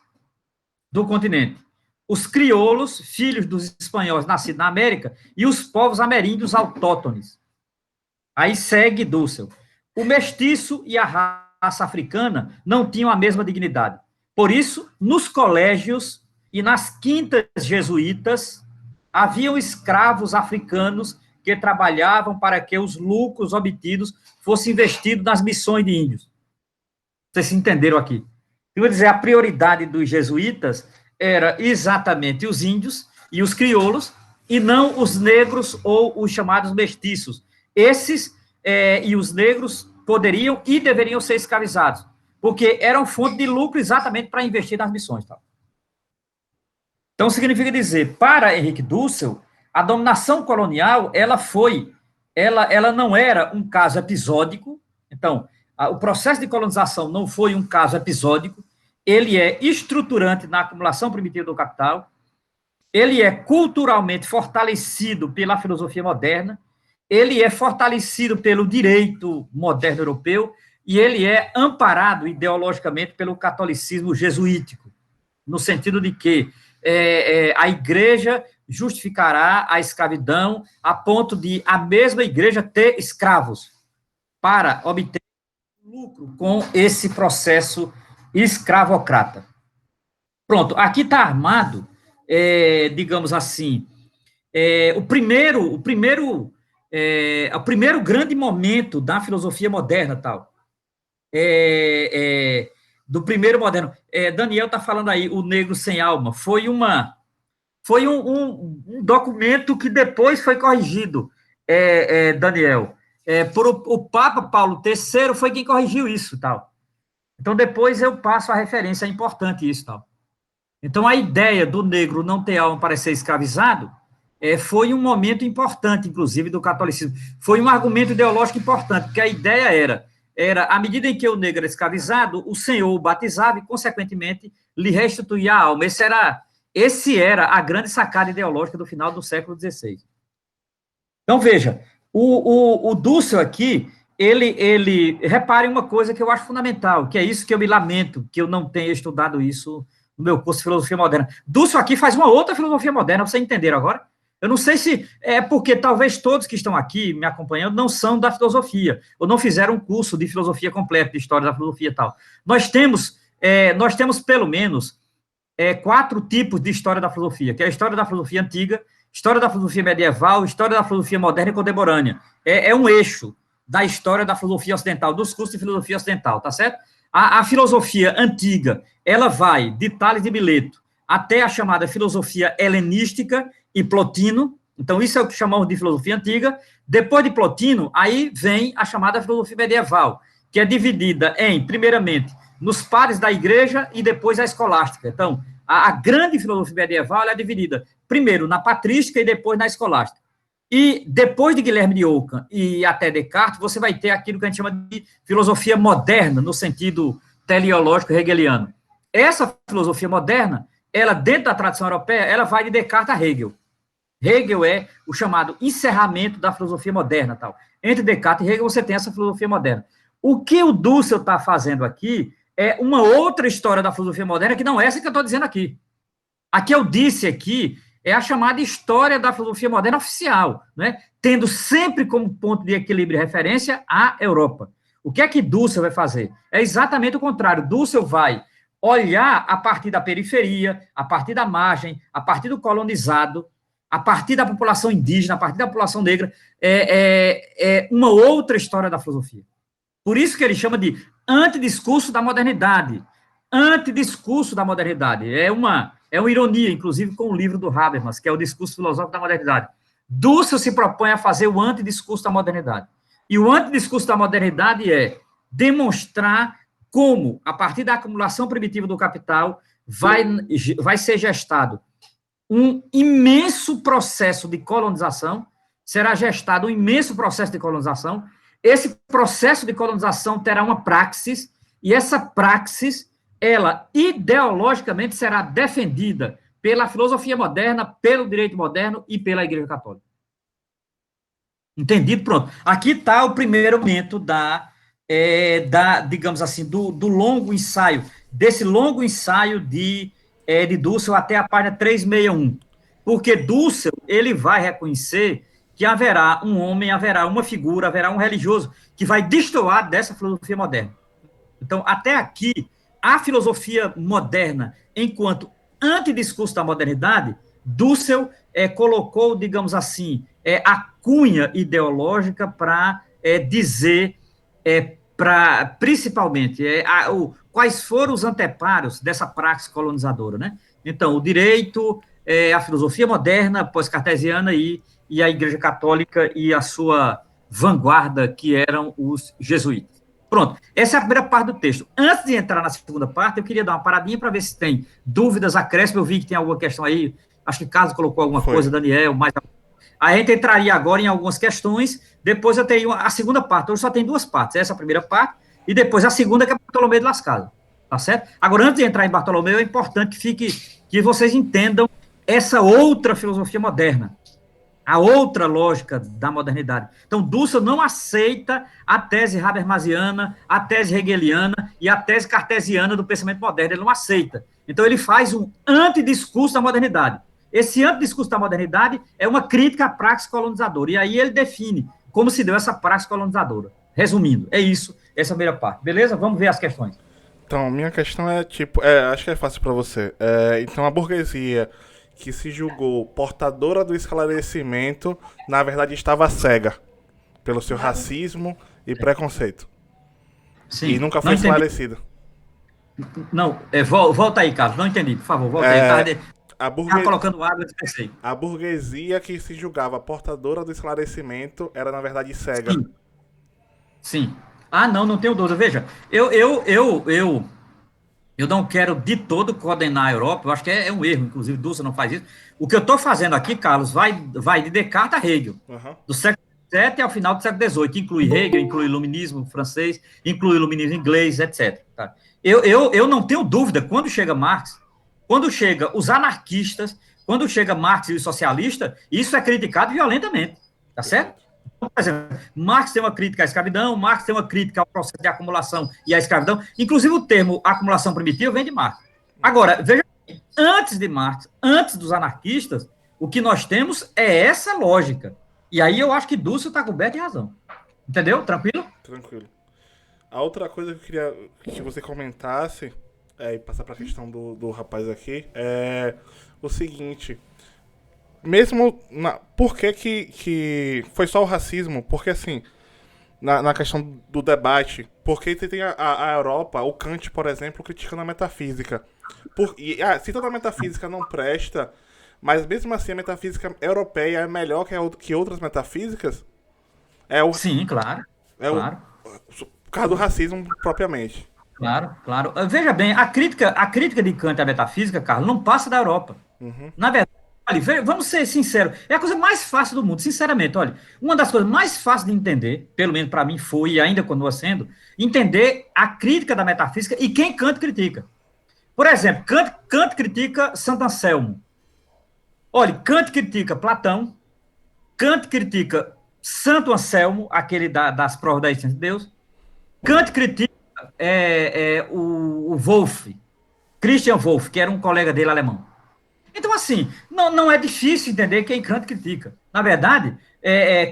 do continente: os crioulos, filhos dos espanhóis nascidos na América, e os povos ameríndios autóctones. Aí segue Dussel. O mestiço e a raça africana não tinham a mesma dignidade. Por isso, nos colégios e nas quintas jesuítas, haviam escravos africanos que trabalhavam para que os lucros obtidos fossem investidos nas missões de índios. Vocês se entenderam aqui? Eu vou dizer, a prioridade dos jesuítas era exatamente os índios e os crioulos, e não os negros ou os chamados mestiços. Esses e os negros poderiam e deveriam ser escravizados, porque eram fonte de lucro exatamente para investir nas missões. Tá? Então, significa dizer, para Henrique Dussel, a dominação colonial, ela não era um caso episódico. Então, o processo de colonização não foi um caso episódico, ele é estruturante na acumulação primitiva do capital, ele é culturalmente fortalecido pela filosofia moderna, ele é fortalecido pelo direito moderno europeu, e ele é amparado ideologicamente pelo catolicismo jesuítico, no sentido de que a igreja justificará a escravidão a ponto de a mesma igreja ter escravos para obter lucro com esse processo escravocrata. Pronto, aqui está armado, digamos assim, o primeiro grande momento da filosofia moderna, tal, do primeiro moderno. Daniel está falando aí, O Negro Sem Alma, foi um documento que depois foi corrigido, Daniel, por o Papa Paulo III foi quem corrigiu isso, tal. Então, depois eu passo a referência, é importante isso, tal. Então, a ideia do negro não ter alma para ser escravizado foi um momento importante, inclusive, do catolicismo. Foi um argumento ideológico importante, porque a ideia era, à medida em que o negro era escravizado, o Senhor o batizava e, consequentemente, lhe restituía a alma. Esse era a grande sacada ideológica do final do século XVI. Então, veja, o Dussel aqui, ele repare uma coisa que eu acho fundamental, que é isso que eu me lamento, que eu não tenha estudado isso no meu curso de filosofia moderna. Dussel aqui faz uma outra filosofia moderna, vocês entenderam agora? Eu não sei se é porque talvez todos que estão aqui me acompanhando não são da filosofia, ou não fizeram um curso de filosofia completo, de história da filosofia e tal. Nós temos pelo menos 4 tipos de história da filosofia, que é a história da filosofia antiga, história da filosofia medieval, história da filosofia moderna e contemporânea. É um eixo da história da filosofia ocidental, dos cursos de filosofia ocidental, tá certo? A filosofia antiga, ela vai de Tales de Mileto até a chamada filosofia helenística, e Plotino. Então, isso é o que chamamos de filosofia antiga. Depois de Plotino, aí vem a chamada filosofia medieval, que é dividida em, primeiramente, nos pares da igreja e depois a escolástica. Então, a grande filosofia medieval ela é dividida, primeiro, na patrística e depois na escolástica. E depois de Guilherme de Ockham e até Descartes, você vai ter aquilo que a gente chama de filosofia moderna, no sentido teleológico hegeliano. Essa filosofia moderna, ela, dentro da tradição europeia, ela vai de Descartes a Hegel. Hegel é o chamado encerramento da filosofia moderna. Tal. Entre Descartes e Hegel, você tem essa filosofia moderna. O que o Dussel está fazendo aqui é uma outra história da filosofia moderna, que não é essa que eu estou dizendo aqui. A que eu disse aqui é a chamada história da filosofia moderna oficial, né? Tendo sempre como ponto de equilíbrio e referência a Europa. O que é que Dussel vai fazer? É exatamente o contrário. Dussel vai olhar a partir da periferia, a partir da margem, a partir do colonizado, a partir da população indígena, a partir da população negra, é uma outra história da filosofia. Por isso que ele chama de antidiscurso da modernidade. Antidiscurso da modernidade. É uma ironia, inclusive, com o livro do Habermas, que é o Discurso Filosófico da Modernidade. Dussel se propõe a fazer o antidiscurso da modernidade. E o antidiscurso da modernidade é demonstrar como, a partir da acumulação primitiva do capital, vai ser gestado um imenso processo de colonização, será gestado um imenso processo de colonização. Esse processo de colonização terá uma praxis, e essa praxis, ela ideologicamente será defendida pela filosofia moderna, pelo direito moderno e pela Igreja Católica. Entendido? Pronto. Aqui está o primeiro momento digamos assim, do longo ensaio, desse longo ensaio de Dussel até a página 361. Porque Dussel, ele vai reconhecer que haverá um homem, haverá uma figura, haverá um religioso que vai destoar dessa filosofia moderna. Então, até aqui, a filosofia moderna, enquanto antidiscurso da modernidade, Dussel colocou, digamos assim, a cunha ideológica para dizer, principalmente, quais foram os anteparos dessa praxe colonizadora, né? Então, o direito, a filosofia moderna, pós-cartesiana e a Igreja Católica e a sua vanguarda, que eram os jesuítas. Pronto, essa é a primeira parte do texto. Antes de entrar na segunda parte, eu queria dar uma paradinha para ver se tem dúvidas, acréscimos. Eu vi que tem alguma questão aí, acho que Carlos colocou alguma coisa, Daniel, mais. A gente entraria agora em algumas questões, depois eu tenho a segunda parte. Hoje só tem duas partes, essa é a primeira parte, e depois a segunda, que é Bartolomeu de Las Casas, tá certo? Agora, antes de entrar em Bartolomeu, é importante que vocês entendam essa outra filosofia moderna, a outra lógica da modernidade. Então, Dussel não aceita a tese habermasiana, a tese hegeliana e a tese cartesiana do pensamento moderno, ele não aceita. Então, ele faz um antidiscurso da modernidade. Esse antidiscurso da modernidade é uma crítica à praxe colonizadora, e aí ele define como se deu essa praxe colonizadora. Resumindo, é isso, essa é a primeira parte. Beleza? Vamos ver as questões. Então, minha questão é acho que é fácil para você. Então, a burguesia que se julgou portadora do esclarecimento, na verdade estava cega pelo seu racismo e preconceito. Sim, e nunca foi esclarecida. Não, volta aí, Carlos, não entendi, por favor, volta aí. Tá colocando água, eu dispersei. A burguesia que se julgava portadora do esclarecimento era, na verdade, cega. Sim. Ah, não tenho dúvida. Veja, eu não quero de todo condenar a Europa, eu acho que é um erro, inclusive Dussel não faz isso. O que eu estou fazendo aqui, Carlos, vai de Descartes a Hegel, do século XVII ao final do século XVIII, inclui Hegel, inclui o iluminismo francês, inclui o iluminismo inglês, etc. Tá? Eu não tenho dúvida, quando chega Marx, quando chega os anarquistas, quando chega Marx e os socialistas, isso é criticado violentamente, tá certo? Por exemplo, Marx tem uma crítica à escravidão, Marx tem uma crítica ao processo de acumulação e à escravidão, inclusive o termo acumulação primitiva vem de Marx. Agora, veja, antes de Marx, antes dos anarquistas, o que nós temos é essa lógica. E aí eu acho que Dussel está coberto de razão. Entendeu? Tranquilo? Tranquilo. A outra coisa que eu queria que você comentasse, e passar para a questão do rapaz aqui, é o seguinte... Mesmo, por que foi só o racismo? Porque, assim, na questão do debate, porque você tem a Europa, o Kant, por exemplo, criticando a metafísica. Se toda a metafísica não presta, Mas mesmo assim a metafísica europeia é melhor que outras metafísicas? É o, Sim, claro, é o claro. por causa do racismo propriamente. Claro, claro. Veja bem, a crítica de Kant à metafísica, Carlos, não passa da Europa. Na verdade, olha, vamos ser sinceros, é a coisa mais fácil do mundo, sinceramente, olha, uma das coisas mais fáceis de entender, pelo menos para mim foi e ainda continua sendo, entender a crítica da metafísica e quem Kant critica. Por exemplo, Kant critica Santo Anselmo. Olha, Kant critica Platão, Kant critica Santo Anselmo, aquele das provas da existência de Deus, Kant critica o Wolff, Christian Wolff, que era um colega dele alemão. Então, assim, não é difícil entender quem Kant critica. Na verdade,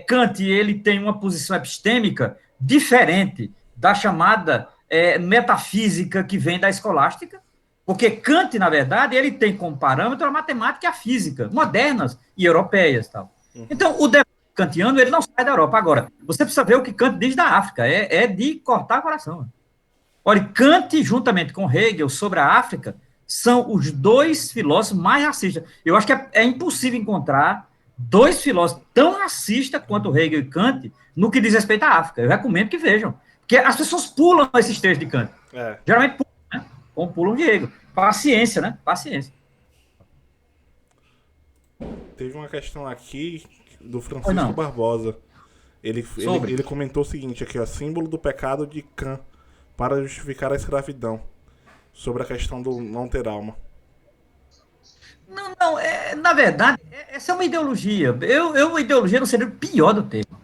Kant ele tem uma posição epistêmica diferente da chamada metafísica que vem da escolástica, porque Kant, na verdade, ele tem como parâmetro a matemática e a física, modernas e europeias. Tal. Então, o debate kantiano ele não sai da Europa. Agora, você precisa ver o que Kant diz da África, é de cortar o coração. Olha, Kant, juntamente com Hegel, sobre a África, são os dois filósofos mais racistas. Eu acho que é impossível encontrar dois filósofos tão racistas quanto Hegel e Kant no que diz respeito à África. Eu recomendo que vejam. Porque as pessoas pulam esses textos de Kant. É. Geralmente pulam, né? Como pulam de Hegel. Paciência, né? Paciência. Teve uma questão aqui do Ou Francisco não? Barbosa. Sobre. Ele comentou o seguinte aqui, ó, símbolo do pecado de Cã para justificar a escravidão. Sobre a questão do não ter alma. Não, na verdade, essa é uma ideologia. Uma ideologia no sentido pior do termo.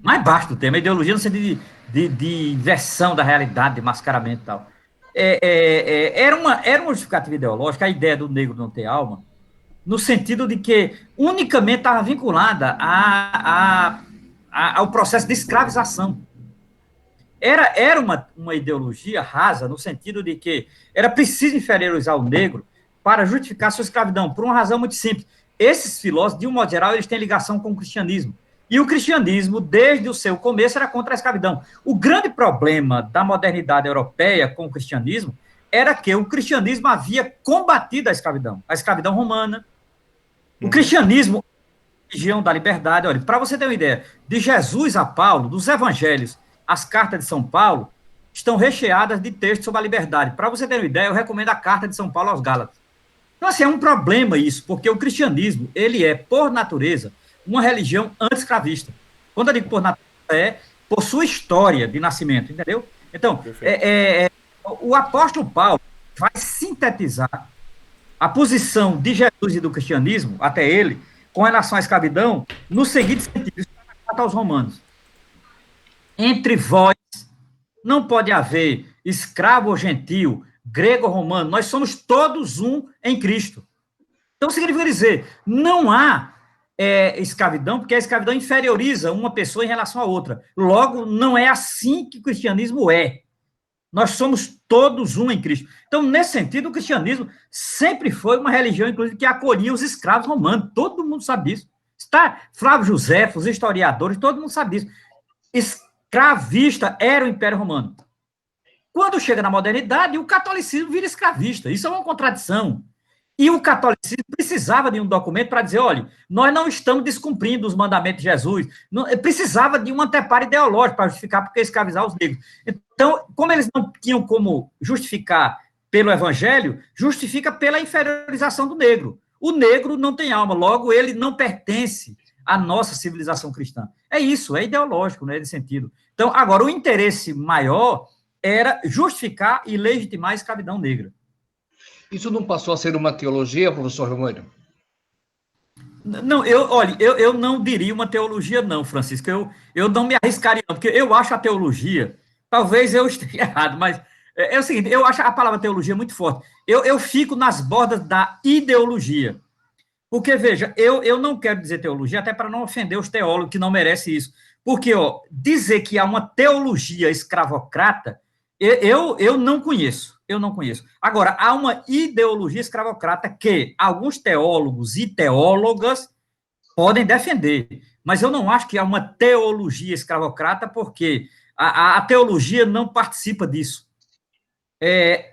Mais baixo do termo. A ideologia no sentido de inversão da realidade, de mascaramento e tal. Era uma justificativa ideológica, a ideia do negro não ter alma, no sentido de que unicamente estava vinculada ao processo de escravização. Era uma ideologia rasa, no sentido de que era preciso inferiorizar o negro para justificar sua escravidão, por uma razão muito simples. Esses filósofos, de um modo geral, eles têm ligação com o cristianismo. E o cristianismo, desde o seu começo, era contra a escravidão. O grande problema da modernidade europeia com o cristianismo era que o cristianismo havia combatido a escravidão romana. O cristianismo, a religião da liberdade. Olha, para você ter uma ideia, de Jesus a Paulo, dos evangelhos, as cartas de São Paulo, estão recheadas de textos sobre a liberdade. Para você ter uma ideia, eu recomendo a carta de São Paulo aos Gálatas. Então, assim, é um problema isso, porque o cristianismo, ele é, por natureza, uma religião anti-escravista. Quando eu digo por natureza, é por sua história de nascimento, entendeu? Então, o apóstolo Paulo vai sintetizar a posição de Jesus e do cristianismo, até ele, com relação à escravidão, no seguinte sentido, isso está na carta aos Romanos. Entre vós não pode haver escravo ou gentil, grego ou romano, nós somos todos um em Cristo. Então, significa dizer, não há escravidão, porque a escravidão inferioriza uma pessoa em relação à outra. Logo, não é assim que o cristianismo é. Nós somos todos um em Cristo. Então, nesse sentido, o cristianismo sempre foi uma religião, inclusive, que acolhia os escravos romanos. Todo mundo sabe disso. Está Flávio José, os historiadores, todo mundo sabe disso. Escravista era o Império Romano. Quando chega na modernidade, o catolicismo vira escravista. Isso é uma contradição. E o catolicismo precisava de um documento para dizer, olha, nós não estamos descumprindo os mandamentos de Jesus. Não, precisava de um anteparo ideológico para justificar porque escravizar os negros. Então, como eles não tinham como justificar pelo evangelho, justifica pela inferiorização do negro. O negro não tem alma, logo ele não pertence à nossa civilização cristã. É isso, é ideológico, né, nesse sentido. Então, agora, o interesse maior era justificar e legitimar a escravidão negra. Isso não passou a ser uma teologia, professor Romano? Não, eu não diria uma teologia, não, Francisco. Eu não me arriscaria, não, porque eu acho a teologia, talvez eu esteja errado, mas é o seguinte, eu acho a palavra teologia muito forte. Eu fico nas bordas da ideologia. Porque, veja, eu não quero dizer teologia, até para não ofender os teólogos que não merecem isso. Porque, dizer que há uma teologia escravocrata, eu não conheço. Eu não conheço. Agora, há uma ideologia escravocrata que alguns teólogos e teólogas podem defender, mas eu não acho que há uma teologia escravocrata, porque a teologia não participa disso.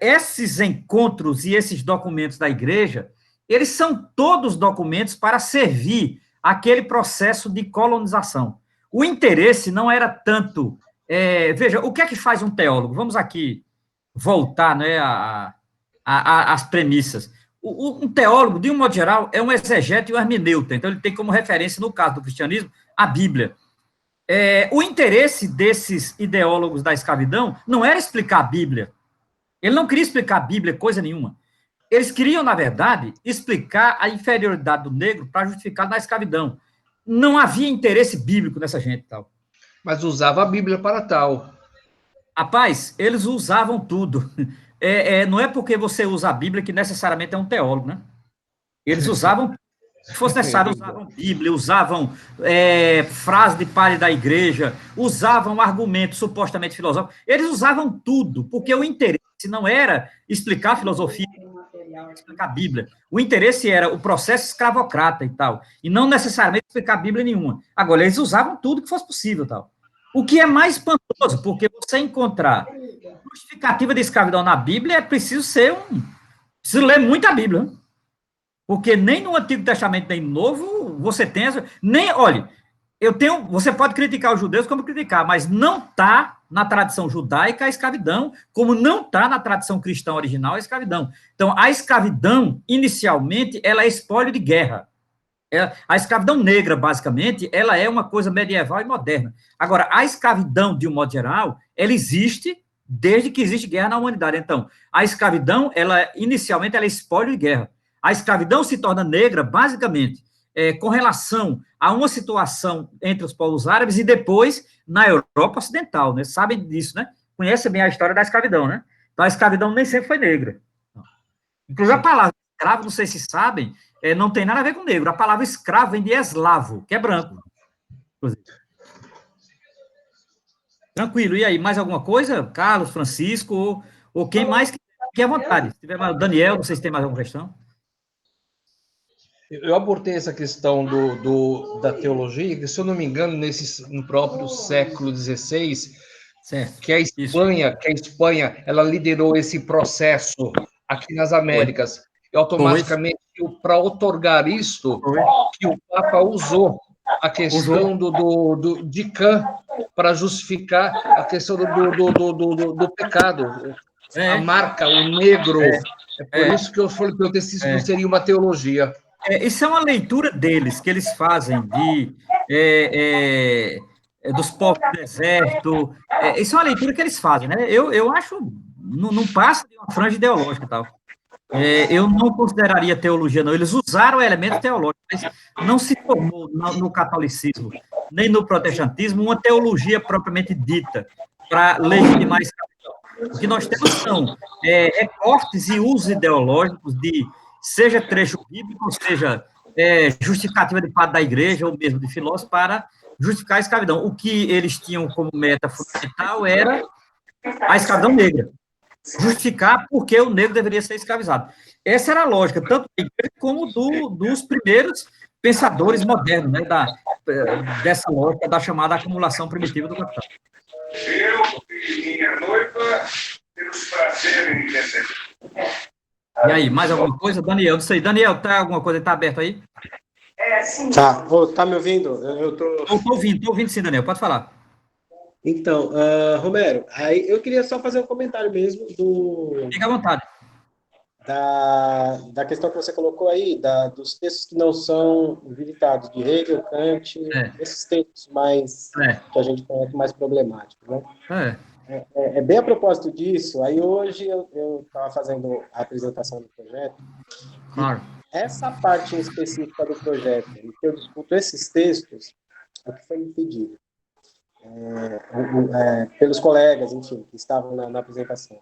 Esses encontros e esses documentos da igreja, eles são todos documentos para servir aquele processo de colonização. O interesse não era tanto... veja, o que é que faz um teólogo? Vamos aqui voltar, né, às premissas. Um teólogo, de um modo geral, é um exegeta e um hermeneuta. Então, ele tem como referência, no caso do cristianismo, a Bíblia. O interesse desses ideólogos da escravidão não era explicar a Bíblia. Ele não queria explicar a Bíblia, coisa nenhuma. Eles queriam, na verdade, explicar a inferioridade do negro para justificar na escravidão. Não havia interesse bíblico nessa gente, tal. Mas usava a Bíblia para tal. Rapaz, eles usavam tudo. Não é porque você usa a Bíblia que necessariamente é um teólogo, né? Eles usavam, se fosse necessário, usavam Bíblia, usavam frase de padre da igreja, usavam argumentos supostamente filosóficos. Eles usavam tudo, porque o interesse não era explicar a filosofia, explicar a Bíblia. O interesse era o processo escravocrata e tal, e não necessariamente explicar a Bíblia nenhuma. Agora, eles usavam tudo que fosse possível, tal. O que é mais espantoso, porque você encontrar justificativa de escravidão na Bíblia é preciso ler muito a Bíblia, né? Porque nem no Antigo Testamento, nem no Novo, você tem olha, você pode criticar os judeus como criticar, mas não está na tradição judaica a escravidão, como não está na tradição cristã original a escravidão. Então, a escravidão, inicialmente, ela é espólio de guerra. A escravidão negra, basicamente, ela é uma coisa medieval e moderna. Agora, a escravidão, de um modo geral, ela existe desde que existe guerra na humanidade. Então, a escravidão, inicialmente, ela é espólio de guerra. A escravidão se torna negra, basicamente, com relação a uma situação entre os povos árabes e depois na Europa Ocidental, né? Sabem disso, né? Conhecem bem a história da escravidão, né? Então, a escravidão nem sempre foi negra. Inclusive, a palavra escravo, não sei se sabem, não tem nada a ver com negro. A palavra escravo vem de eslavo, que é branco. Inclusive. Tranquilo. E aí, mais alguma coisa? Carlos, Francisco, ou quem mais que à vontade. Se tiver mais, Daniel, não sei se tem mais alguma questão. Eu abordei essa questão da teologia, que, se eu não me engano, no próprio século XVI, certo. que a Espanha ela liderou esse processo aqui nas Américas. E automaticamente, para otorgar isto, que o Papa usou a questão de Kant para justificar a questão do pecado, a marca, o negro. É por isso que eu falei que isso não seria uma teologia. Isso é uma leitura deles, que eles fazem dos povos do deserto. Isso é uma leitura que eles fazem, né? Eu acho, não passa de uma franja ideológica e tal. Eu não consideraria teologia, não. Eles usaram elementos teológicos, mas não se formou no catolicismo, nem no protestantismo, uma teologia propriamente dita para legitimar a escravidão. O que nós temos são recortes e usos ideológicos seja trecho bíblico, seja justificativa de parte da igreja, ou mesmo de filósofos, para justificar a escravidão. O que eles tinham como meta fundamental era a escravidão negra. Justificar porque o negro deveria ser escravizado. Essa era a lógica, tanto da igreja como dos primeiros pensadores modernos, né, dessa lógica da chamada acumulação primitiva do capital. Eu e minha noiva temos prazer em receber. E aí, mais alguma coisa? Daniel, não sei. Daniel, tá alguma coisa? Está aberto aí? Sim. Tá me ouvindo? Eu tô ouvindo sim, Daniel, pode falar. Então, Romero, aí eu queria só fazer um comentário mesmo Fica à vontade. Da questão que você colocou aí, dos textos que não são visitados, de Hegel, Kant, esses textos mais que a gente conhece mais problemáticos, né? É bem a propósito disso, aí hoje eu estava fazendo a apresentação do projeto, claro. Essa parte em específica do projeto, em que eu discuto esses textos, o que foi me pedido pelos colegas, enfim, que estavam na apresentação.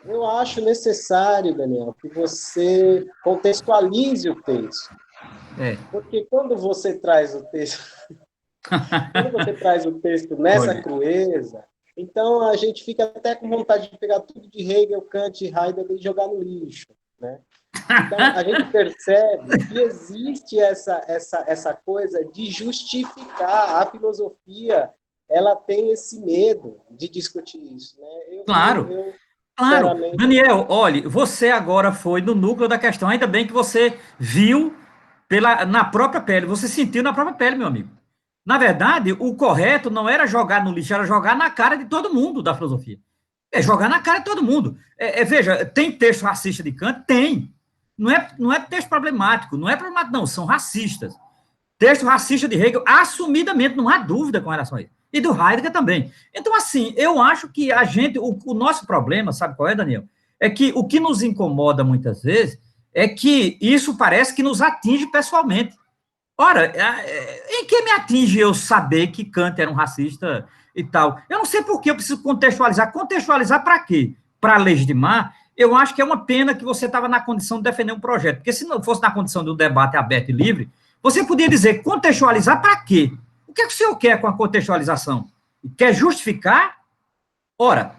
Eu acho necessário, Daniel, que você contextualize o texto. Porque quando você traz o texto, nessa crueza, então a gente fica até com vontade de pegar tudo de Hegel, Kant, Heidegger e jogar no lixo, né? Então, a gente percebe que existe essa coisa de justificar. A filosofia, ela tem esse medo de discutir isso, né? Claro. Claro, Daniel, olhe, você agora foi no núcleo da questão, ainda bem que você viu na própria pele, você sentiu na própria pele, meu amigo. Na verdade, o correto não era jogar no lixo, era jogar na cara de todo mundo da filosofia. É jogar na cara de todo mundo. Veja, tem texto racista de Kant? Tem. Não é texto problemático, não é problemático, não, são racistas. Texto racista de Hegel, assumidamente, não há dúvida com relação a isso. E do Heidegger também. Então, assim, eu acho que o nosso problema, sabe qual é, Daniel? É que o que nos incomoda muitas vezes é que isso parece que nos atinge pessoalmente. Ora, em que me atinge eu saber que Kant era um racista e tal? Eu não sei por que eu preciso contextualizar. Contextualizar para quê? Para legitimar? Eu acho que é uma pena que você estava na condição de defender um projeto, porque se não fosse na condição de um debate aberto e livre, você podia dizer contextualizar para quê? O que é que o senhor quer com a contextualização? Quer justificar? Ora,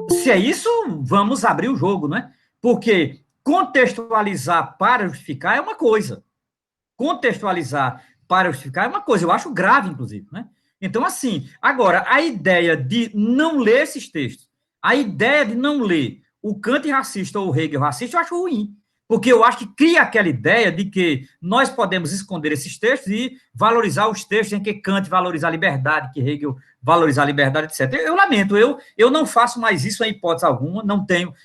se é isso, vamos abrir o jogo, não é? Porque contextualizar para justificar é uma coisa. Contextualizar para justificar é uma coisa, eu acho grave, inclusive, né? Então, assim, agora, a ideia de não ler esses textos, a ideia de não ler o Kant racista ou o Hegel racista, eu acho ruim, porque eu acho que cria aquela ideia de que nós podemos esconder esses textos e valorizar os textos em que Kant valoriza a liberdade, que Hegel valoriza a liberdade, etc. Eu lamento, eu não faço mais isso em hipótese alguma,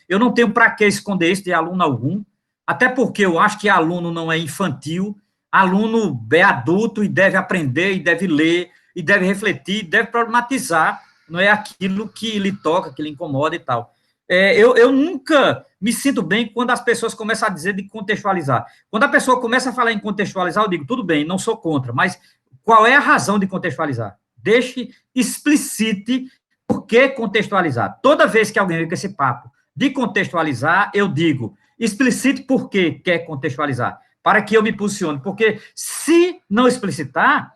eu não tenho para que esconder isso de aluno algum, até porque eu acho que aluno não é infantil, aluno é adulto e deve aprender, e deve ler, e deve refletir, e deve problematizar, não é aquilo que lhe toca, que lhe incomoda e tal. Eu nunca me sinto bem quando as pessoas começam a dizer de contextualizar. Quando a pessoa começa a falar em contextualizar, eu digo, tudo bem, não sou contra, mas qual é a razão de contextualizar? Explicite por que contextualizar. Toda vez que alguém vem com esse papo de contextualizar, eu digo, explicite por que quer contextualizar, para que eu me posicione, porque se não explicitar,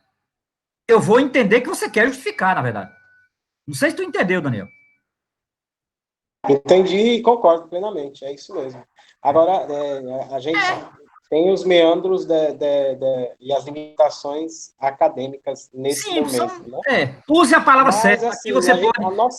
eu vou entender que você quer justificar, na verdade. Não sei se tu entendeu, Daniel. Entendi e concordo plenamente, é isso mesmo. Agora, a gente tem os meandros e as limitações acadêmicas nesse momento. Né? Use a palavra certa. Assim,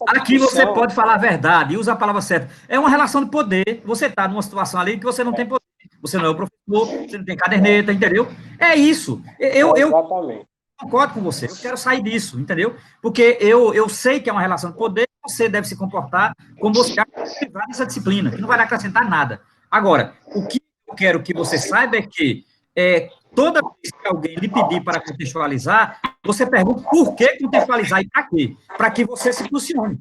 aqui você pode falar a verdade, use a palavra certa. É uma relação de poder. Você está numa situação ali que você não tem poder. Você não é o professor, você não tem caderneta, entendeu? É isso. Exatamente. Concordo com você, eu quero sair disso, entendeu? Porque eu sei que é uma relação de poder, você deve se comportar como você acha dessa disciplina, que não vai acrescentar nada. Agora, o que eu quero que você saiba é que toda vez que alguém lhe pedir para contextualizar, você pergunta por que contextualizar e para quê? Para que você se posicione.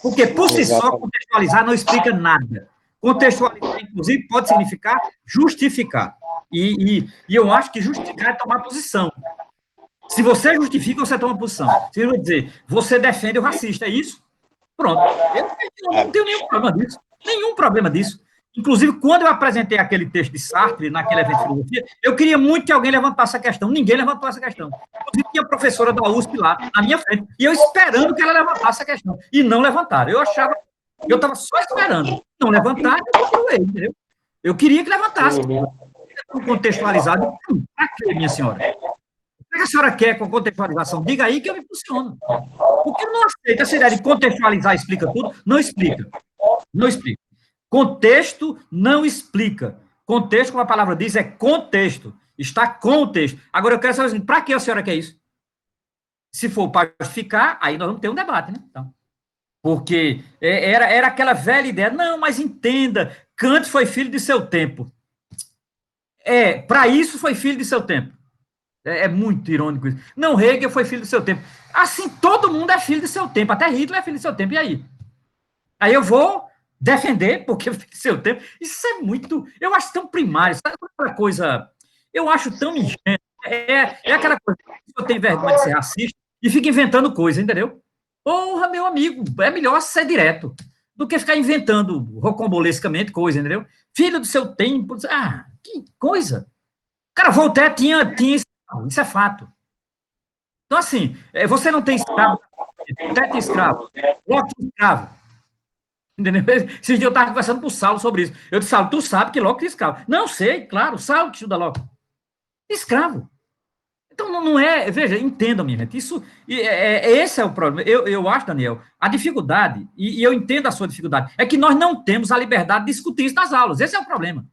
Porque, por si só, contextualizar não explica nada. Contextualizar, inclusive, pode significar justificar. E eu acho que justificar é tomar posição. Se você justifica, você toma posição. Você vai dizer, você defende o racista, é isso? Pronto. Eu não tenho nenhum problema disso. Nenhum problema disso. Inclusive, quando eu apresentei aquele texto de Sartre, naquele evento de filosofia, eu queria muito que alguém levantasse essa questão. Ninguém levantou essa questão. Inclusive, tinha a professora da USP lá, na minha frente, e eu esperando que ela levantasse essa questão. E não levantaram. Eu estava só esperando. Não levantaram, eu continuei, entendeu? Eu queria que levantasse. Contextualizado. Para quê, minha senhora? O que a senhora quer com a contextualização? Diga aí que eu me funciono. Porque eu não aceito essa ideia de contextualizar explica tudo. Não explica. Não explica. Contexto não explica. Contexto, como a palavra diz, é contexto. Está com o texto. Agora, eu quero saber assim, para que a senhora quer isso? Se for para justificar, aí nós vamos ter um debate, né? Então, porque era aquela velha ideia, não, mas entenda, Kant foi filho de seu tempo. Para isso foi filho de seu tempo. É muito irônico isso. Não, Hegel foi filho do seu tempo. Assim, todo mundo é filho do seu tempo. Até Hitler é filho do seu tempo. E aí? Aí eu vou defender, porque é filho do seu tempo. Isso é muito... Eu acho tão primário. Sabe aquela coisa... Eu acho tão ingênuo. É aquela coisa que eu tenho vergonha de ser racista e fica inventando coisa, entendeu? Porra, meu amigo, é melhor ser direto do que ficar inventando rocambolescamente coisa, entendeu? Filho do seu tempo. Ah, que coisa. Cara, Voltaire tinha isso é fato. Então, assim, você não tem escravo, Voltaire tem escravo, Locke tem escravo. Entendeu? Esse dia eu estava conversando com o Saulo sobre isso. Eu disse, Saulo, tu sabe que Locke tem escravo. Não sei, claro, Saulo que estuda Locke. Escravo. Então, não é... Veja, entendam, minha gente, esse é o problema. Eu acho, Daniel, a dificuldade, e eu entendo a sua dificuldade, é que nós não temos a liberdade de discutir isso nas aulas. Esse é o problema.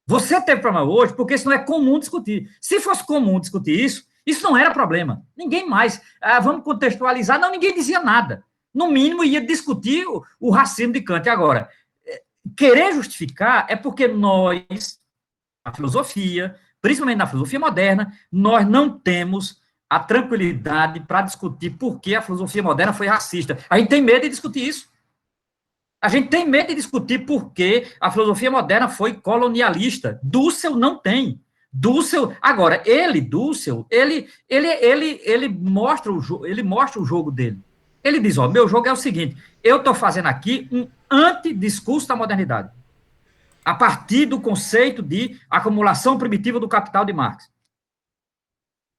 Você teve problema hoje porque isso não é comum discutir. Se fosse comum discutir isso não era problema. Ninguém mais. Vamos contextualizar. Não, ninguém dizia nada. No mínimo, ia discutir o racismo de Kant. Agora, querer justificar é porque nós, a filosofia, principalmente na filosofia moderna, nós não temos a tranquilidade para discutir por que a filosofia moderna foi racista. A gente tem medo de discutir isso. A gente tem medo de discutir por que a filosofia moderna foi colonialista. Dussel não tem. Dussel, agora, Dussel, ele mostra o jogo dele. Ele diz, meu jogo é o seguinte, eu estou fazendo aqui um antidiscurso da modernidade, a partir do conceito de acumulação primitiva do capital de Marx. A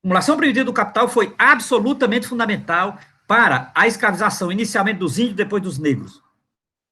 acumulação primitiva do capital foi absolutamente fundamental para a escravização, inicialmente dos índios, depois dos negros.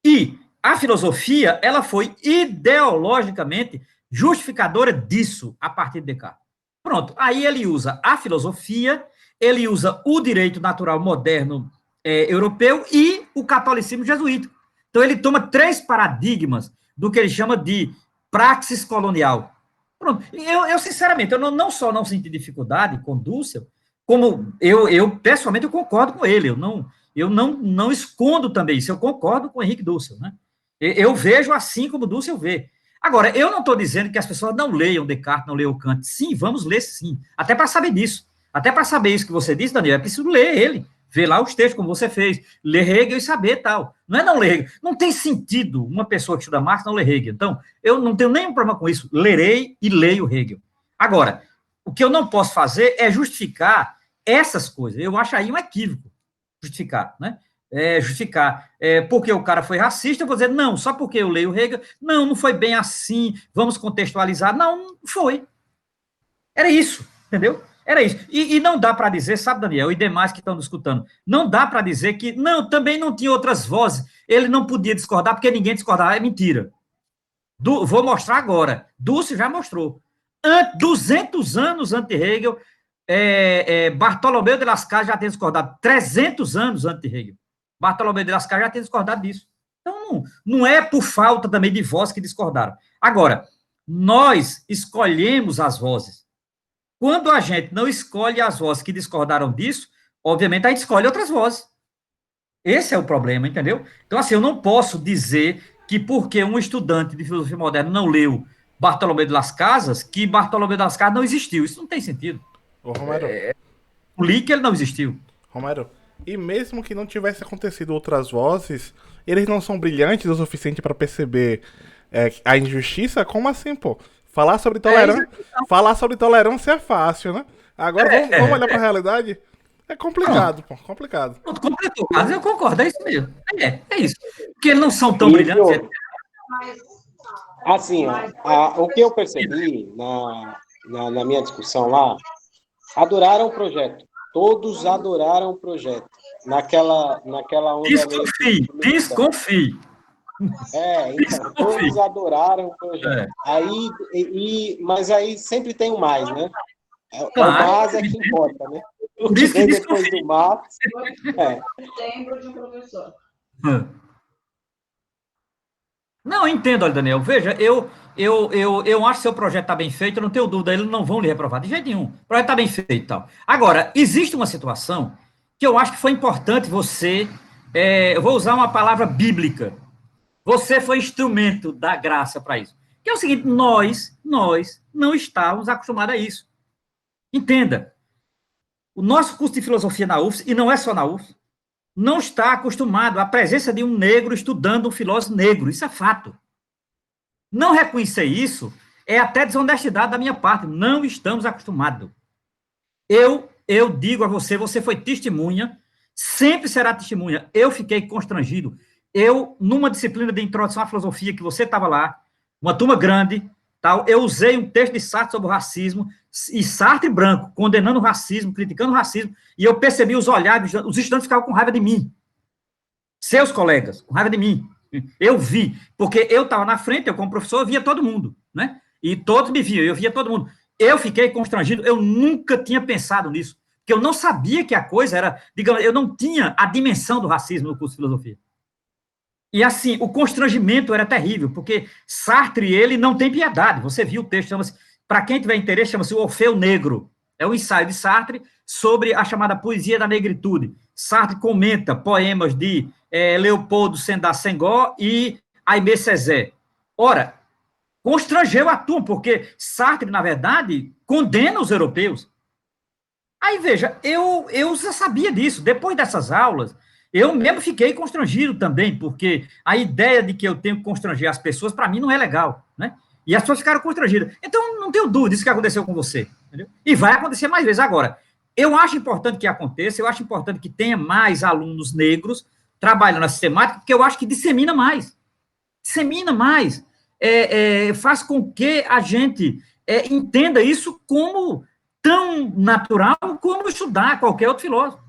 E a filosofia, ela foi ideologicamente justificadora disso, a partir de Descartes. Pronto, aí ele usa a filosofia, ele usa o direito natural moderno europeu e o catolicismo jesuítico. Então, ele toma 3 paradigmas do que ele chama de praxis colonial. Pronto, eu sinceramente, eu não só não senti dificuldade com Dussel, como eu pessoalmente, eu concordo com ele, eu não escondo também isso, eu concordo com o Henrique Dussel, né? Eu vejo assim como Dussel vê. Agora, eu não estou dizendo que as pessoas não leiam Descartes, não leiam Kant. Sim, vamos ler sim, até para saber disso. Até para saber isso que você disse, Daniel, é preciso ler ele, ver lá os textos, como você fez, ler Hegel e saber tal. Não é não ler Hegel. Não tem sentido uma pessoa que estuda Marx não ler Hegel. Então, eu não tenho nenhum problema com isso. Lerei e leio Hegel. Agora, o que eu não posso fazer é justificar essas coisas. Eu acho aí um equívoco. Justificar, né? Justificar. Porque o cara foi racista, eu vou dizer, não, só porque eu leio Hegel, não foi bem assim, vamos contextualizar. Não foi. Era isso, entendeu? Era isso. E não dá para dizer, sabe, Daniel, e demais que estão escutando, não dá para dizer que, não, também não tinha outras vozes, ele não podia discordar porque ninguém discordava, é mentira. Vou mostrar agora. Dussel já mostrou. 200 anos antes de Hegel, Bartolomeu de Las Casas já tem discordado. 300 anos antes de Hegel. Bartolomeu de Las Casas já tem discordado disso. Então, não é por falta também de vozes que discordaram. Agora, nós escolhemos as vozes. Quando a gente não escolhe as vozes que discordaram disso, obviamente a gente escolhe outras vozes. Esse é o problema, entendeu? Então, assim, eu não posso dizer que porque um estudante de filosofia moderna não leu Bartolomeu de Las Casas, que Bartolomeu de Las Casas não existiu. Isso não tem sentido. Ô, Romero. O li que ele não existiu. Romero, e mesmo que não tivesse acontecido outras vozes, eles não são brilhantes o suficiente para perceber a injustiça? Como assim, pô? Falar sobre tolerância é fácil, né? Agora vamos olhar para a realidade? É complicado, pô. Complicado. Completou, mas eu concordo, é isso mesmo. É isso. Porque eles não são tão brilhantes. Assim, o que eu percebi na minha discussão lá, adoraram o projeto. Todos adoraram o projeto. Naquela onda... Desconfie. Então, todos adoraram o projeto. Mas aí sempre tem o mais, né? O mais é que importa, né? O que vem depois do mais... Lembro de um professor. Não, entendo, olha, Daniel. Veja, eu acho que seu projeto está bem feito, eu não tenho dúvida, eles não vão lhe reprovar de jeito nenhum. O projeto está bem feito e tal. Agora, existe uma situação que eu acho que foi importante você... eu vou usar uma palavra bíblica. Você foi instrumento da graça para isso. Que é o seguinte, nós não estávamos acostumados a isso. Entenda, o nosso curso de filosofia na UFS, e não é só na UFS, não está acostumado à presença de um negro estudando um filósofo negro. Isso é fato. Não reconhecer isso é até desonestidade da minha parte. Não estamos acostumados. Eu digo a você, você foi testemunha, sempre será testemunha. Eu fiquei constrangido. Numa disciplina de introdução à filosofia, que você estava lá, uma turma grande, tal, eu usei um texto de Sartre sobre o racismo, e Sartre branco, condenando o racismo, criticando o racismo, e eu percebi os olhares, os estudantes ficavam com raiva de mim. Seus colegas, com raiva de mim. Eu vi, porque eu estava na frente, eu como professor, eu via todo mundo, né? E todos me viam, eu via todo mundo. eu fiquei constrangido, eu nunca tinha pensado nisso, porque eu não sabia que a coisa era, digamos, eu não tinha a dimensão do racismo no curso de filosofia. E assim, o constrangimento era terrível, porque Sartre, ele não tem piedade. Você viu o texto, chama-se, para quem tiver interesse, chama-se O Orfeu Negro. É um ensaio de Sartre sobre a chamada poesia da negritude. Sartre comenta poemas de Leopoldo Sédar Senghor e Aimé Césaire. Ora, constrangeu a turma, porque Sartre, na verdade, condena os europeus. Aí, veja, eu já sabia disso. Depois dessas aulas, eu mesmo fiquei constrangido também, porque a ideia de que eu tenho que constranger as pessoas, para mim, não é legal, né? E as pessoas ficaram constrangidas. Então, não tenho dúvida disso que aconteceu com você, entendeu? E vai acontecer mais vezes. Agora, eu acho importante que aconteça, eu acho importante que tenha mais alunos negros trabalhando na sistemática, porque eu acho que dissemina mais. Dissemina mais. Faz com que a gente entenda isso como tão natural como estudar qualquer outro filósofo.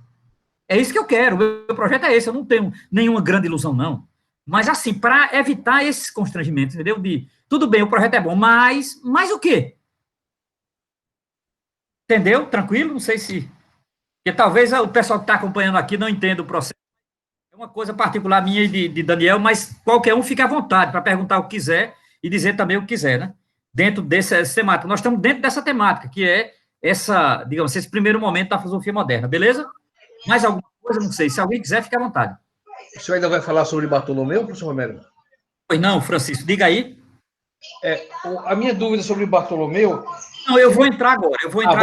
É isso que eu quero, o meu projeto é esse, eu não tenho nenhuma grande ilusão, não. Mas, assim, para evitar esses constrangimentos, entendeu? Tudo bem, o projeto é bom, mas o quê? Entendeu? Tranquilo? Não sei se... Porque talvez o pessoal que está acompanhando aqui não entenda o processo. É uma coisa particular minha e de Daniel, mas qualquer um fica à vontade para perguntar o que quiser e dizer também o que quiser, né? Dentro dessa temática. Nós estamos dentro dessa temática, que é digamos, esse primeiro momento da filosofia moderna, beleza? Mais alguma coisa? Não sei. Se alguém quiser, fique à vontade. O senhor ainda vai falar sobre Bartolomeu, professor Romero? Pois não, Francisco, diga aí. A minha dúvida sobre Bartolomeu... Não, eu vou entrar agora,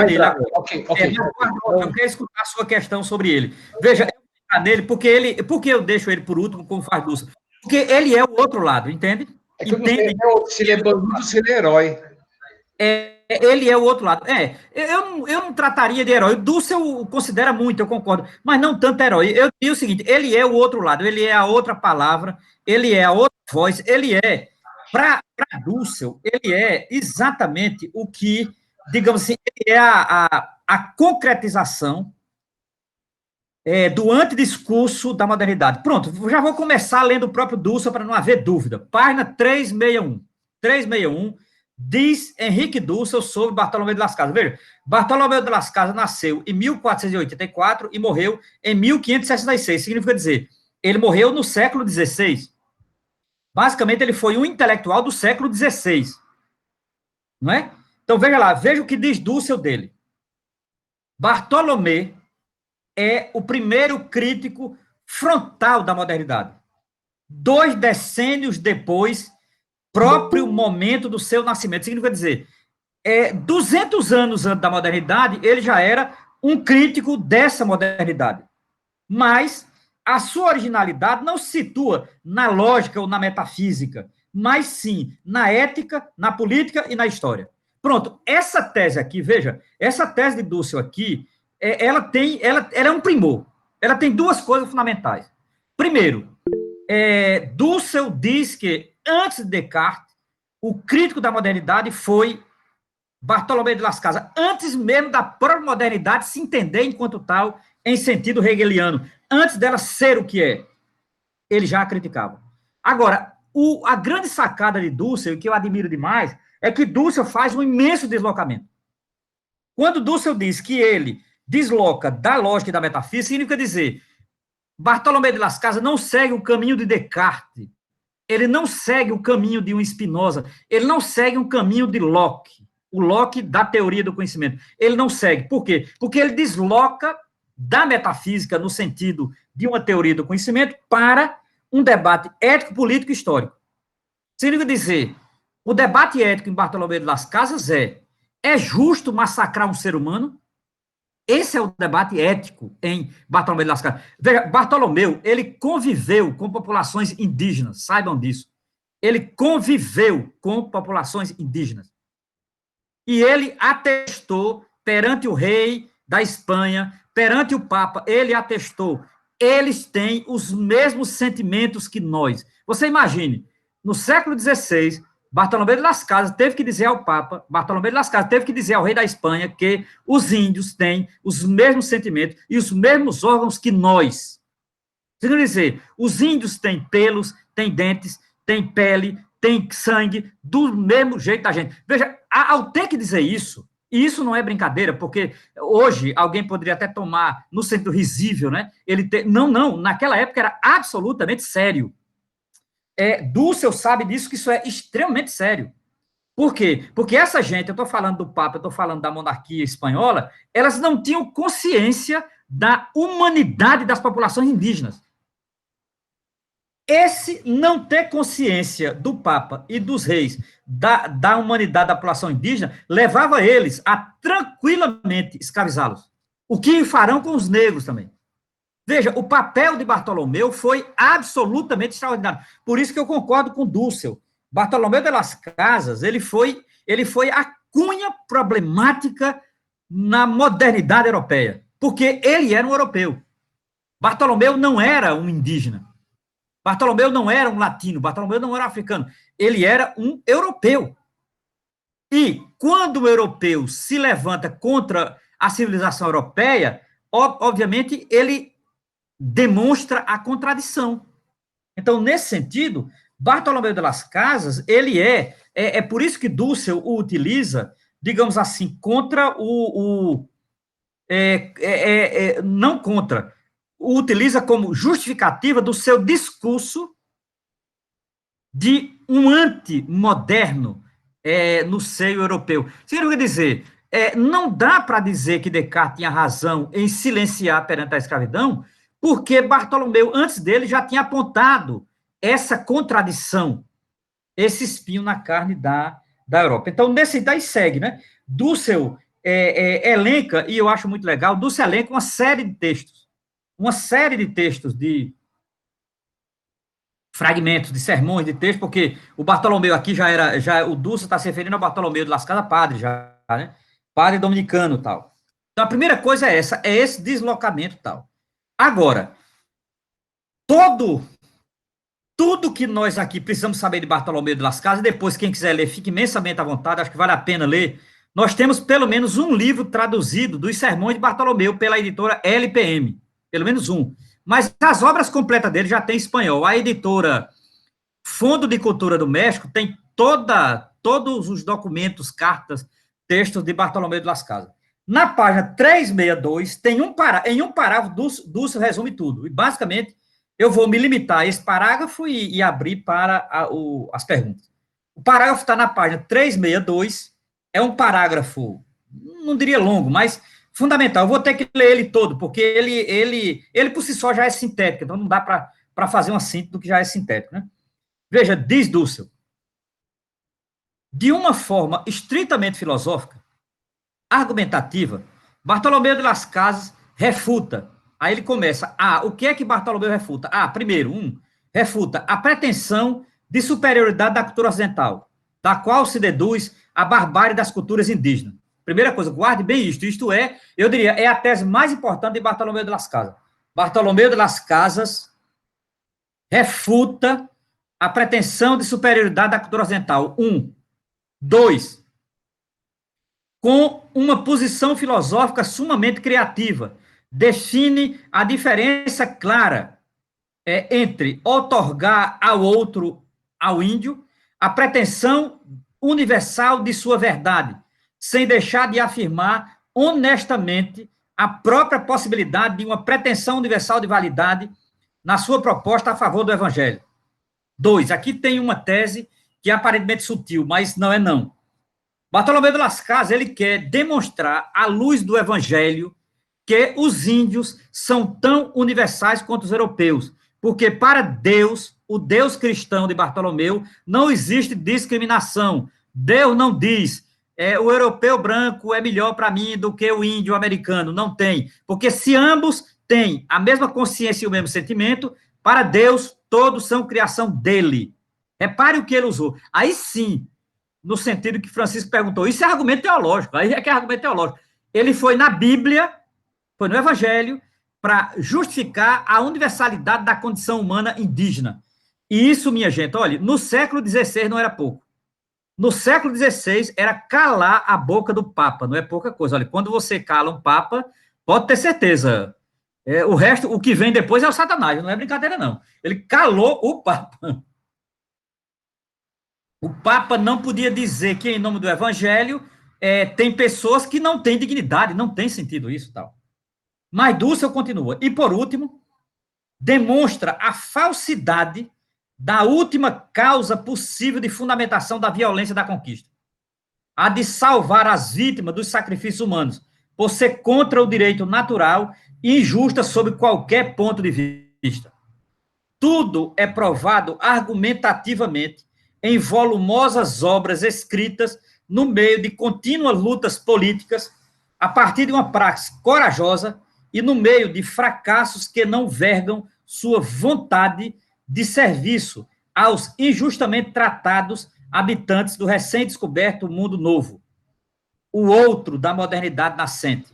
nele agora. Ok. Eu quero escutar a sua questão sobre ele. Veja, eu vou entrar nele, porque eu deixo ele por último, como faz Dulce? Porque ele é o outro lado, entende? É que eu não sei se ele é bandido ou se ele é herói. Ele é o outro lado. Eu não trataria de herói. O Dulce eu considero muito, eu concordo, mas não tanto herói. Eu digo o seguinte, ele é o outro lado, ele é a outra palavra, ele é a outra voz, ele é, para Dussel, ele é exatamente o que, digamos assim, ele é a concretização do antidiscurso da modernidade. Pronto, já vou começar lendo o próprio Dussel para não haver dúvida. Página 361. 361 diz Henrique Dussel sobre Bartolomeu de Las Casas. Veja, Bartolomeu de Las Casas nasceu em 1484 e morreu em 1566. Significa dizer, ele morreu no século XVI. Basicamente, ele foi um intelectual do século XVI. Não é? Então, veja lá, veja o que diz Dussel dele. Bartolomeu é o primeiro crítico frontal da modernidade. 2 decênios depois, próprio momento do seu nascimento. Significa dizer, 200 anos antes da modernidade, ele já era um crítico dessa modernidade. Mas a sua originalidade não se situa na lógica ou na metafísica, mas sim na ética, na política e na história. Pronto, essa tese aqui, veja, essa tese de Dussel aqui, ela é um primor. Ela tem duas coisas fundamentais. Primeiro, Dussel diz que, antes de Descartes, o crítico da modernidade foi Bartolomeu de Las Casas, antes mesmo da própria modernidade se entender enquanto tal, em sentido hegeliano, antes dela ser o que é, ele já a criticava. Agora, a grande sacada de Dussel, que eu admiro demais, é que Dussel faz um imenso deslocamento. Quando Dussel diz que ele desloca da lógica e da metafísica, significa dizer, Bartolomeu de Las Casas não segue o caminho de Descartes, ele não segue o caminho de um Spinoza, ele não segue um caminho de Locke, o Locke da teoria do conhecimento. Ele não segue. Por quê? Porque ele desloca da metafísica, no sentido de uma teoria do conhecimento, para um debate ético, político e histórico. Significa dizer, o debate ético em Bartolomeu de Las Casas é justo massacrar um ser humano? Esse é o debate ético em Bartolomeu de Las Casas. Veja, Bartolomeu, ele conviveu com populações indígenas, saibam disso. Ele conviveu com populações indígenas. E ele atestou perante o rei da Espanha, perante o Papa, ele atestou, eles têm os mesmos sentimentos que nós. Você imagine, no século XVI, Bartolomeu de Las Casas teve que dizer ao Papa, Bartolomeu de Las Casas teve que dizer ao rei da Espanha que os índios têm os mesmos sentimentos e os mesmos órgãos que nós. Quer dizer, os índios têm pelos, têm dentes, têm pele, têm sangue, do mesmo jeito da gente. Veja, ao ter que dizer isso, E isso não é brincadeira, porque hoje alguém poderia até tomar no sentido risível, né? Não, naquela época era absolutamente sério. Dussel sabe disso, que isso é extremamente sério. Por quê? Porque essa gente, eu estou falando do Papa, eu estou falando da monarquia espanhola, elas não tinham consciência da humanidade das populações indígenas. Esse não ter consciência do Papa e dos reis da humanidade da população indígena levava eles a tranquilamente escravizá-los. O que farão com os negros também. Veja, o papel de Bartolomeu foi absolutamente extraordinário. Por isso que eu concordo com Dussel. Bartolomeu de las Casas, ele foi a cunha problemática na modernidade europeia, porque ele era um europeu. Bartolomeu não era um indígena. Bartolomeu não era um latino, Bartolomeu não era africano, ele era um europeu. E quando o europeu se levanta contra a civilização europeia, obviamente ele demonstra a contradição. Então, nesse sentido, Bartolomeu de las Casas, ele é por isso que Dussel o utiliza, digamos assim, contra não contra, o utiliza como justificativa do seu discurso de um antimoderno no seio europeu. Significa dizer, não dá para dizer que Descartes tinha razão em silenciar perante a escravidão, porque Bartolomeu, antes dele, já tinha apontado essa contradição, esse espinho na carne da Europa. Então, nesse daí segue, né? Dussel elenca, e eu acho muito legal, Dussel elenca uma série de textos, de fragmentos, de sermões, de textos, porque o Bartolomeu aqui o Dussel está se referindo ao Bartolomeu de las Casas padre, já, né? Padre dominicano e tal. Então, a primeira coisa é esse deslocamento e tal. Agora, tudo que nós aqui precisamos saber de Bartolomeu de las Casas, depois, quem quiser ler, fique imensamente à vontade, acho que vale a pena ler. Nós temos pelo menos um livro traduzido dos sermões de Bartolomeu pela editora LPM, pelo menos um. Mas as obras completas dele já tem em espanhol. A editora Fundo de Cultura do México tem todos os documentos, cartas, textos de Bartolomeu de las Casas. Na página 362, tem em um parágrafo, Dussel resume tudo. E, basicamente, eu vou me limitar a esse parágrafo e abrir para as perguntas. O parágrafo está na página 362, é um parágrafo, não diria longo, mas fundamental. Eu vou ter que ler ele todo, porque ele por si só já é sintético, então não dá para fazer uma síntese do que já é sintético, né? Veja, diz Dussel, de uma forma estritamente filosófica, argumentativa, Bartolomeu de las Casas refuta. Aí ele começa, o que é que Bartolomeu refuta? Primeiro, refuta a pretensão de superioridade da cultura ocidental, da qual se deduz a barbárie das culturas indígenas. Primeira coisa, guarde bem isto eu diria, é a tese mais importante de Bartolomeu de las Casas. Bartolomeu de las Casas refuta a pretensão de superioridade da cultura ocidental. 2, com uma posição filosófica sumamente criativa, define a diferença clara entre outorgar ao outro, ao índio, a pretensão universal de sua verdade, sem deixar de afirmar honestamente a própria possibilidade de uma pretensão universal de validade na sua proposta a favor do Evangelho. 2, aqui tem uma tese que é aparentemente sutil, mas não. Bartolomeu de las Casas, ele quer demonstrar, à luz do Evangelho, que os índios são tão universais quanto os europeus, porque para Deus, o Deus cristão de Bartolomeu, não existe discriminação. Deus não diz, o europeu branco é melhor para mim do que o índio americano. Não tem, porque se ambos têm a mesma consciência e o mesmo sentimento, para Deus, todos são criação dele. Repare o que ele usou. Aí sim, no sentido que Francisco perguntou, isso é argumento teológico, aí é que é argumento teológico. Ele foi na Bíblia, foi no Evangelho, para justificar a universalidade da condição humana indígena. E isso, minha gente, olha, no século XVI não era pouco. No século XVI era calar a boca do Papa, não é pouca coisa. Olha, quando você cala um Papa, pode ter certeza, o resto, o que vem depois é o Satanás, não é brincadeira, não. Ele calou o Papa. O Papa não podia dizer que, em nome do Evangelho, tem pessoas que não têm dignidade, não tem sentido isso, tal. Mas Dussel continua. E, por último, demonstra a falsidade da última causa possível de fundamentação da violência da conquista, a de salvar as vítimas dos sacrifícios humanos, por ser contra o direito natural e injusta sob qualquer ponto de vista. Tudo é provado argumentativamente em volumosas obras escritas no meio de contínuas lutas políticas, a partir de uma praxe corajosa e no meio de fracassos que não vergam sua vontade de serviço aos injustamente tratados habitantes do recém-descoberto mundo novo, o outro da modernidade nascente.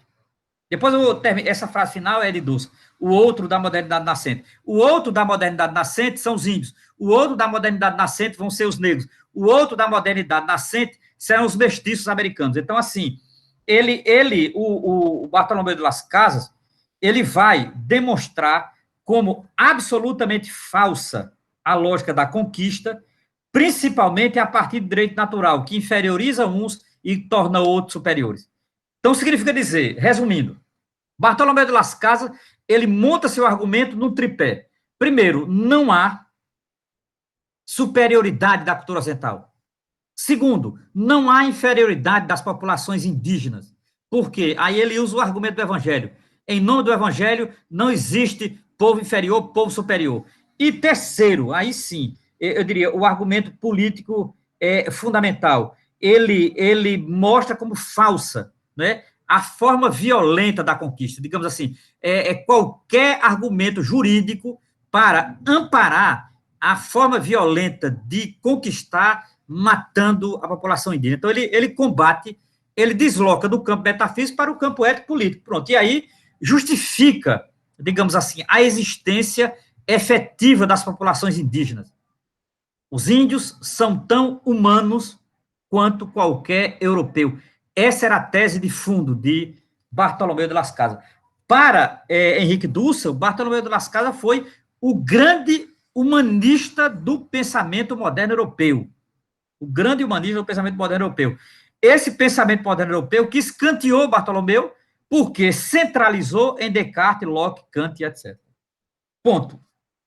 Depois eu termino, essa frase final é de Dussel. O outro da modernidade nascente. O outro da modernidade nascente são os índios. O outro da modernidade nascente vão ser os negros. O outro da modernidade nascente serão os mestiços americanos. Então, assim, o Bartolomeu de Las Casas, ele vai demonstrar como absolutamente falsa a lógica da conquista, principalmente a partir do direito natural, que inferioriza uns e torna outros superiores. Então, significa dizer, resumindo, Bartolomeu de Las Casas, ele monta seu argumento num tripé. Primeiro, não há superioridade da cultura ocidental. Segundo, não há inferioridade das populações indígenas. Por quê? Aí ele usa o argumento do Evangelho. Em nome do Evangelho, não existe povo inferior, povo superior. E terceiro, aí sim, eu diria, o argumento político é fundamental. Ele mostra como falsa, né, a forma violenta da conquista, digamos assim, qualquer argumento jurídico para amparar a forma violenta de conquistar, matando a população indígena. Então, ele combate, ele desloca do campo metafísico para o campo ético-político. Pronto, e aí justifica, digamos assim, a existência efetiva das populações indígenas. Os índios são tão humanos quanto qualquer europeu. Essa era a tese de fundo de Bartolomeu de Las Casas. Para Henrique Dussel, Bartolomeu de Las Casas foi o grande humanista do pensamento moderno europeu. O grande humanista do pensamento moderno europeu. Esse pensamento moderno europeu que escanteou Bartolomeu porque centralizou em Descartes, Locke, Kant e etc. Ponto.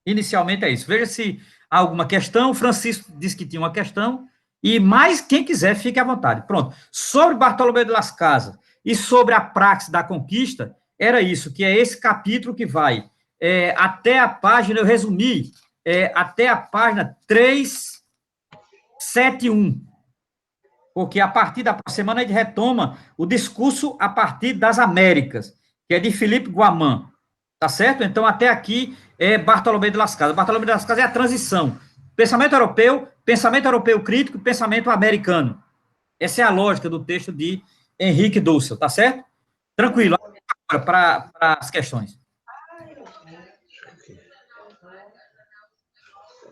Inicialmente é isso. Veja se há alguma questão. O Francisco disse que tinha uma questão. E mais, quem quiser, fique à vontade. Pronto. Sobre Bartolomeu de Las Casas e sobre a praxe da conquista, era isso, que é esse capítulo que vai até a página, eu resumi, até a página 371. Porque a partir da próxima semana a gente retoma o discurso a partir das Américas, que é de Philippe Guaman. Tá certo? Então, até aqui é Bartolomeu de Las Casas. Bartolomeu de Las Casas é a transição. Pensamento europeu crítico e pensamento americano. Essa é a lógica do texto de Henrique Dussel, tá certo? Tranquilo. Agora, para as questões.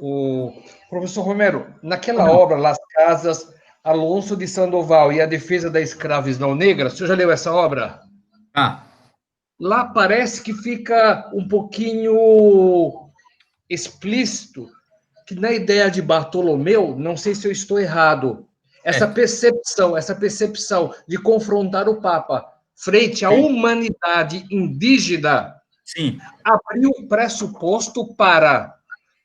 O professor Romero, naquela obra, Las Casas, Alonso de Sandoval e a defesa da escravidão negra, o senhor já leu essa obra? Lá parece que fica um pouquinho explícito que na ideia de Bartolomeu, não sei se eu estou errado, essa percepção de confrontar o Papa frente à humanidade indígena, abriu um pressuposto para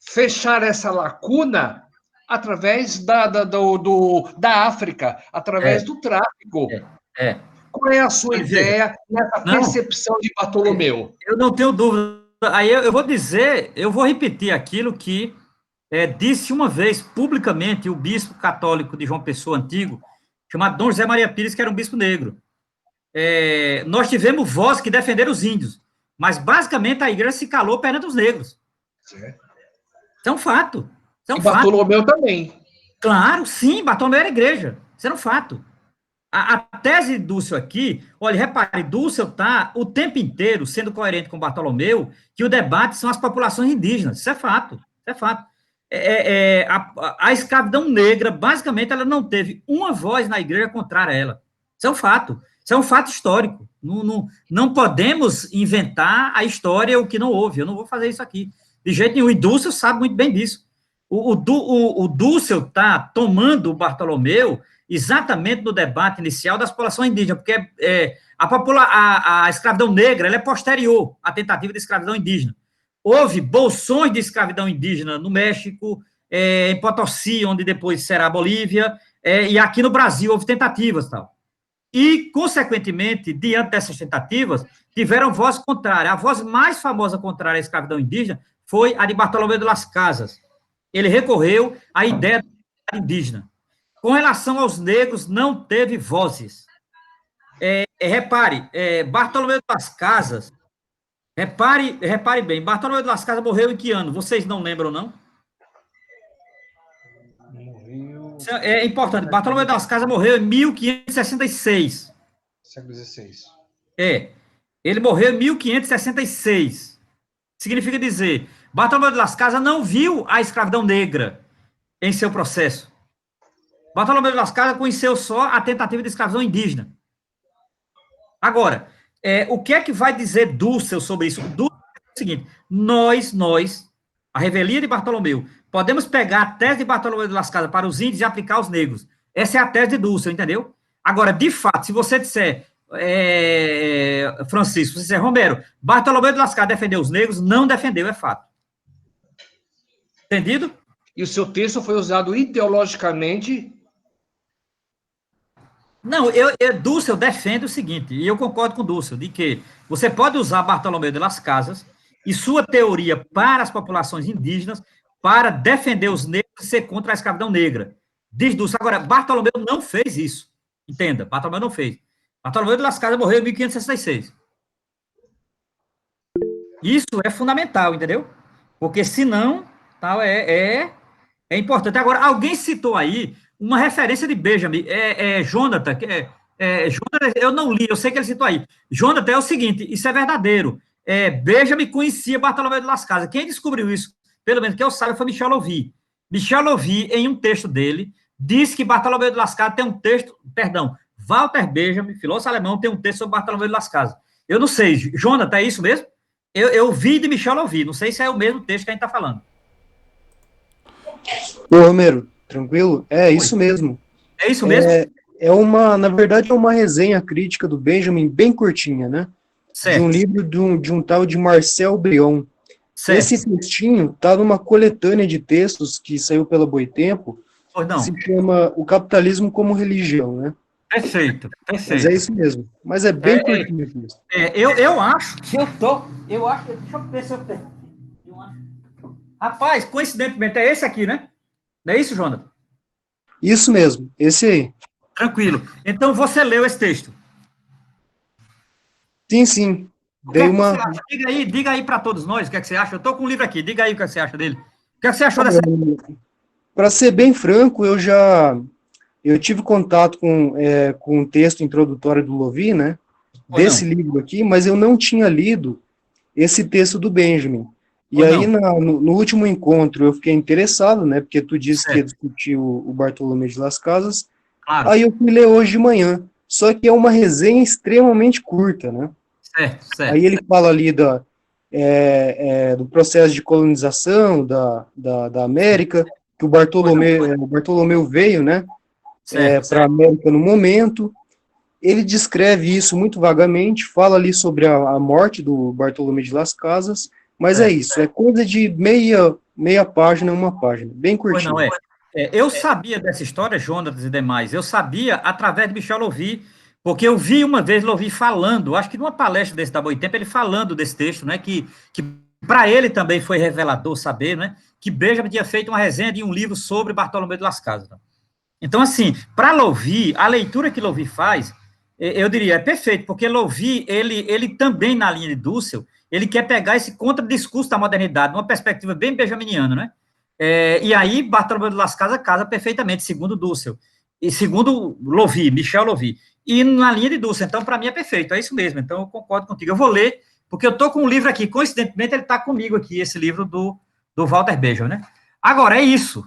fechar essa lacuna através da África, através do tráfico. Qual é a sua ideia nessa percepção de Bartolomeu? Eu não tenho dúvida. Aí eu vou dizer, eu vou repetir aquilo que disse uma vez publicamente o bispo católico de João Pessoa antigo, chamado Dom José Maria Pires, que era um bispo negro. Nós tivemos voz que defenderam os índios, mas basicamente a igreja se calou perante os negros. Certo. Isso é um fato. E Bartolomeu também. Claro, sim, Bartolomeu era igreja. Isso era um fato. A tese de Dussel aqui, olha, repare, Dussel está o tempo inteiro sendo coerente com Bartolomeu, que o debate são as populações indígenas. Isso é fato. Isso é fato. A escravidão negra, basicamente, ela não teve uma voz na igreja contrária a ela. Isso é um fato. Isso é um fato histórico. Não podemos inventar a história o que não houve. Eu não vou fazer isso aqui. De jeito nenhum. E Dussel sabe muito bem disso. O Dussel está tomando o Bartolomeu exatamente no debate inicial das populações indígenas, porque a escravidão negra ela é posterior à tentativa de escravidão indígena. Houve bolsões de escravidão indígena no México, em Potosí, onde depois será a Bolívia, e aqui no Brasil houve tentativas, tal. E, consequentemente, diante dessas tentativas, tiveram voz contrária. A voz mais famosa contrária à escravidão indígena foi a de Bartolomé de Las Casas. Ele recorreu à ideia da indígena. Com relação aos negros, não teve vozes. Repare, Bartolomé de Las Casas, repare bem, Bartolomé de Las Casas morreu em que ano? Vocês não lembram, não? Morreu... É importante, Bartolomé de Las Casas morreu em 1566. Século XVI. Ele morreu em 1566. Significa dizer, Bartolomé de Las Casas não viu a escravidão negra em seu processo. Bartolomé de Las Casas conheceu só a tentativa de escravidão indígena. Agora, o que é que vai dizer Dussel sobre isso? Dussel é o seguinte, nós, a revelia de Bartolomeu, podemos pegar a tese de Bartolomé de Las Casas para os índios e aplicar aos negros. Essa é a tese de Dussel, entendeu? Agora, de fato, se você disser, Francisco, se você disser, Romero, Bartolomé de Las Casas defendeu os negros, não defendeu, é fato. Entendido? E o seu texto foi usado ideologicamente? Não, Dussel defende o seguinte, e eu concordo com Dussel, de que você pode usar Bartolomé de Las Casas e sua teoria para as populações indígenas para defender os negros e ser contra a escravidão negra. Diz Dussel. Agora, Bartolomeu não fez isso. Entenda, Bartolomeu não fez. Bartolomé de Las Casas morreu em 1566. Isso é fundamental, entendeu? Porque senão, tal, é importante. Agora, alguém citou aí uma referência de Benjamin, Jonathan, Jonathan, eu não li, eu sei que ele citou aí. Jonathan é o seguinte, isso é verdadeiro. Benjamin conhecia Bartolomé de Las Casas. Quem descobriu isso, pelo menos que eu saiba, foi Michel Louvi. Michel Louvi, em um texto dele, diz que Bartolomé de Las Casas tem um texto, Walter Benjamin, filósofo alemão, tem um texto sobre Bartolomé de Las Casas. Eu não sei, Jonathan, é isso mesmo? Eu vi de Michel Louvi, não sei se é o mesmo texto que a gente está falando. Ô, Romero, tranquilo? É isso mesmo. É isso mesmo? Na verdade, é uma resenha crítica do Benjamin, bem curtinha, né? Certo. De um livro de um tal de Marcel Brion. Certo. Esse textinho está numa coletânea de textos que saiu pela Boitempo, que se chama O Capitalismo como Religião, né? Perfeito. Mas é isso mesmo. Mas é bem curtinho. Eu acho que deixa eu ver se eu tenho. Rapaz, coincidentemente, é esse aqui, né? Não é isso, Jonathan? Isso mesmo, esse aí. Tranquilo. Então, você leu esse texto? Sim. Diga aí para todos nós o que é que você acha. Eu estou com um livro aqui, diga aí o que você acha dele. O que é que você achou dessa... Para ser bem franco, eu tive contato com um texto introdutório do Louvi, né? Desse livro aqui, mas eu não tinha lido esse texto do Benjamin. E aí, no último encontro, eu fiquei interessado, né? Porque tu disse que ia discutir o Bartolomé de Las Casas. Claro. Aí eu fui ler hoje de manhã. Só que é uma resenha extremamente curta, né? Certo. Aí ele fala ali do processo de colonização da América, que o Bartolomeu veio, né? Para a América no momento. Ele descreve isso muito vagamente, fala ali sobre a morte do Bartolomé de Las Casas, mas é isso, é coisa de meia página, uma página, bem curtinho. Eu sabia dessa história, Jonas e demais, eu sabia através de Michel Louvi, porque eu vi uma vez Louvi falando, acho que numa palestra desse da Boitempo, ele falando desse texto, né, que para ele também foi revelador saber, né, que Benjamin tinha feito uma resenha de um livro sobre Bartolomé de Las Casas. Então, assim, para Louvi, a leitura que Louvi faz, eu diria, é perfeito, porque Louvi, ele também, na linha de Dussel, ele quer pegar esse contradiscurso da modernidade, numa perspectiva bem benjaminiana, né? E aí, Bartolomé de Las Casas casa perfeitamente, segundo Dussel, e segundo Louvi, Michel Louvi, e na linha de Dussel. Então, para mim, é perfeito, é isso mesmo. Então, eu concordo contigo. Eu vou ler, porque eu estou com um livro aqui, coincidentemente, ele está comigo aqui, esse livro do Walter Benjamin, né? Agora, é isso.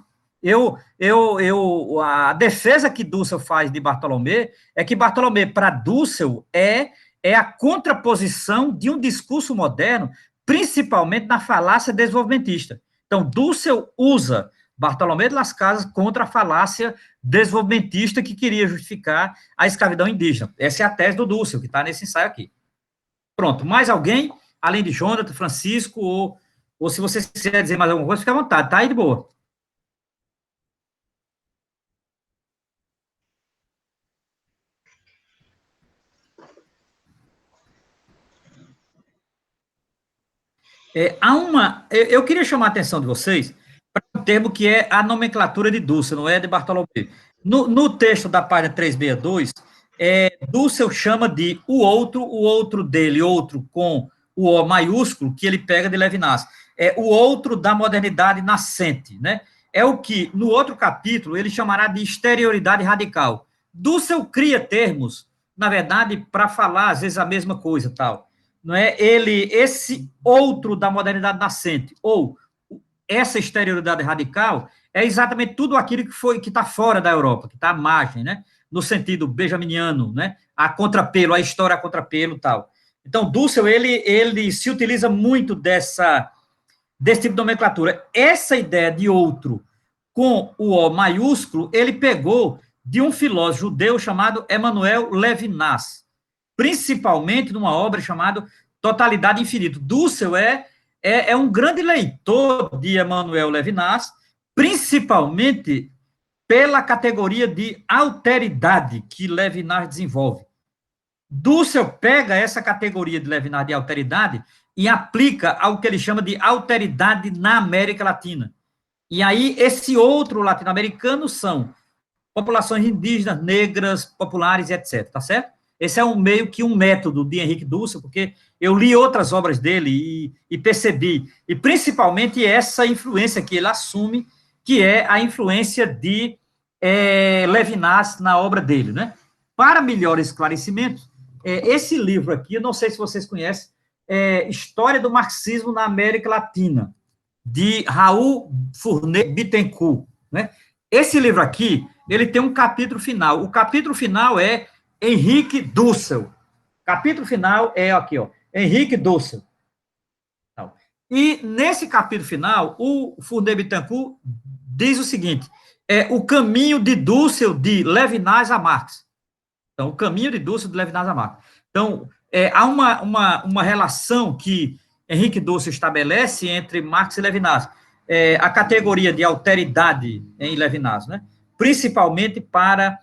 A defesa que Dussel faz de Bartolomé é que Bartolomé, para Dussel, é a contraposição de um discurso moderno, principalmente na falácia desenvolvimentista. Então, Dussel usa Bartolomé de Las Casas contra a falácia desenvolvimentista que queria justificar a escravidão indígena. Essa é a tese do Dussel, que está nesse ensaio aqui. Pronto, mais alguém, além de Jonathan, Francisco, ou se você quiser dizer mais alguma coisa, fica à vontade, tá aí de boa. Eu queria chamar a atenção de vocês para um termo que é a nomenclatura de Dussel, não é de Bartolomé. No texto da página 362, Dussel chama de o outro dele, outro com o O maiúsculo, que ele pega de Levinas. É o outro da modernidade nascente, né? É o que, no outro capítulo, ele chamará de exterioridade radical. Dussel cria termos, na verdade, para falar, às vezes, a mesma coisa, tal. Não é? Esse outro da modernidade nascente, ou essa exterioridade radical, é exatamente tudo aquilo que está fora da Europa, que está à margem, né? No sentido benjaminiano, né? A contrapelo, a história a contrapelo e tal. Então, Dussel, ele se utiliza muito desse tipo de nomenclatura. Essa ideia de outro com o O maiúsculo, ele pegou de um filósofo judeu chamado Emmanuel Levinas, principalmente numa obra chamada Totalidade Infinita. Dussel é um grande leitor de Emmanuel Levinas, principalmente pela categoria de alteridade que Levinas desenvolve. Dussel pega essa categoria de Levinas de alteridade e aplica ao que ele chama de alteridade na América Latina. E aí, esse outro latino-americano são populações indígenas, negras, populares, etc. Tá certo? Esse é meio que um método de Henrique Dussel, porque eu li outras obras dele e percebi, e principalmente essa influência que ele assume, que é a influência de Levinas na obra dele, né? Para melhor esclarecimento, esse livro aqui, eu não sei se vocês conhecem, História do Marxismo na América Latina, de Raul Fournet Bittencourt, né? Esse livro aqui, ele tem um capítulo final. O capítulo final é Henrique Dussel. Capítulo final é aqui, ó, Henrique Dussel. E nesse capítulo final, o Fournet Bittencourt diz o seguinte: o caminho de Dussel de Levinas a Marx. Então, o caminho de Dussel de Levinas a Marx. Então, há uma relação que Henrique Dussel estabelece entre Marx e Levinas. A categoria de alteridade em Levinas, né? Principalmente para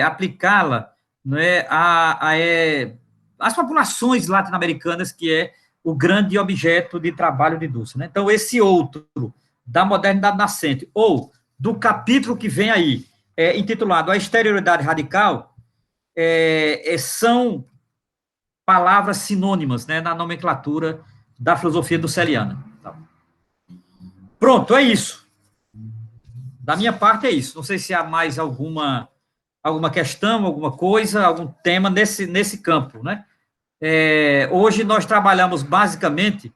aplicá-la, né, às populações latino-americanas, que é o grande objeto de trabalho de Dussel, né? Então, esse outro da modernidade nascente, ou do capítulo que vem aí, intitulado A Exterioridade Radical, são palavras sinônimas, né, na nomenclatura da filosofia dusseliana. Pronto, é isso. Da minha parte é isso. Não sei se há mais alguma questão, alguma coisa, algum tema nesse campo, né? Hoje nós trabalhamos basicamente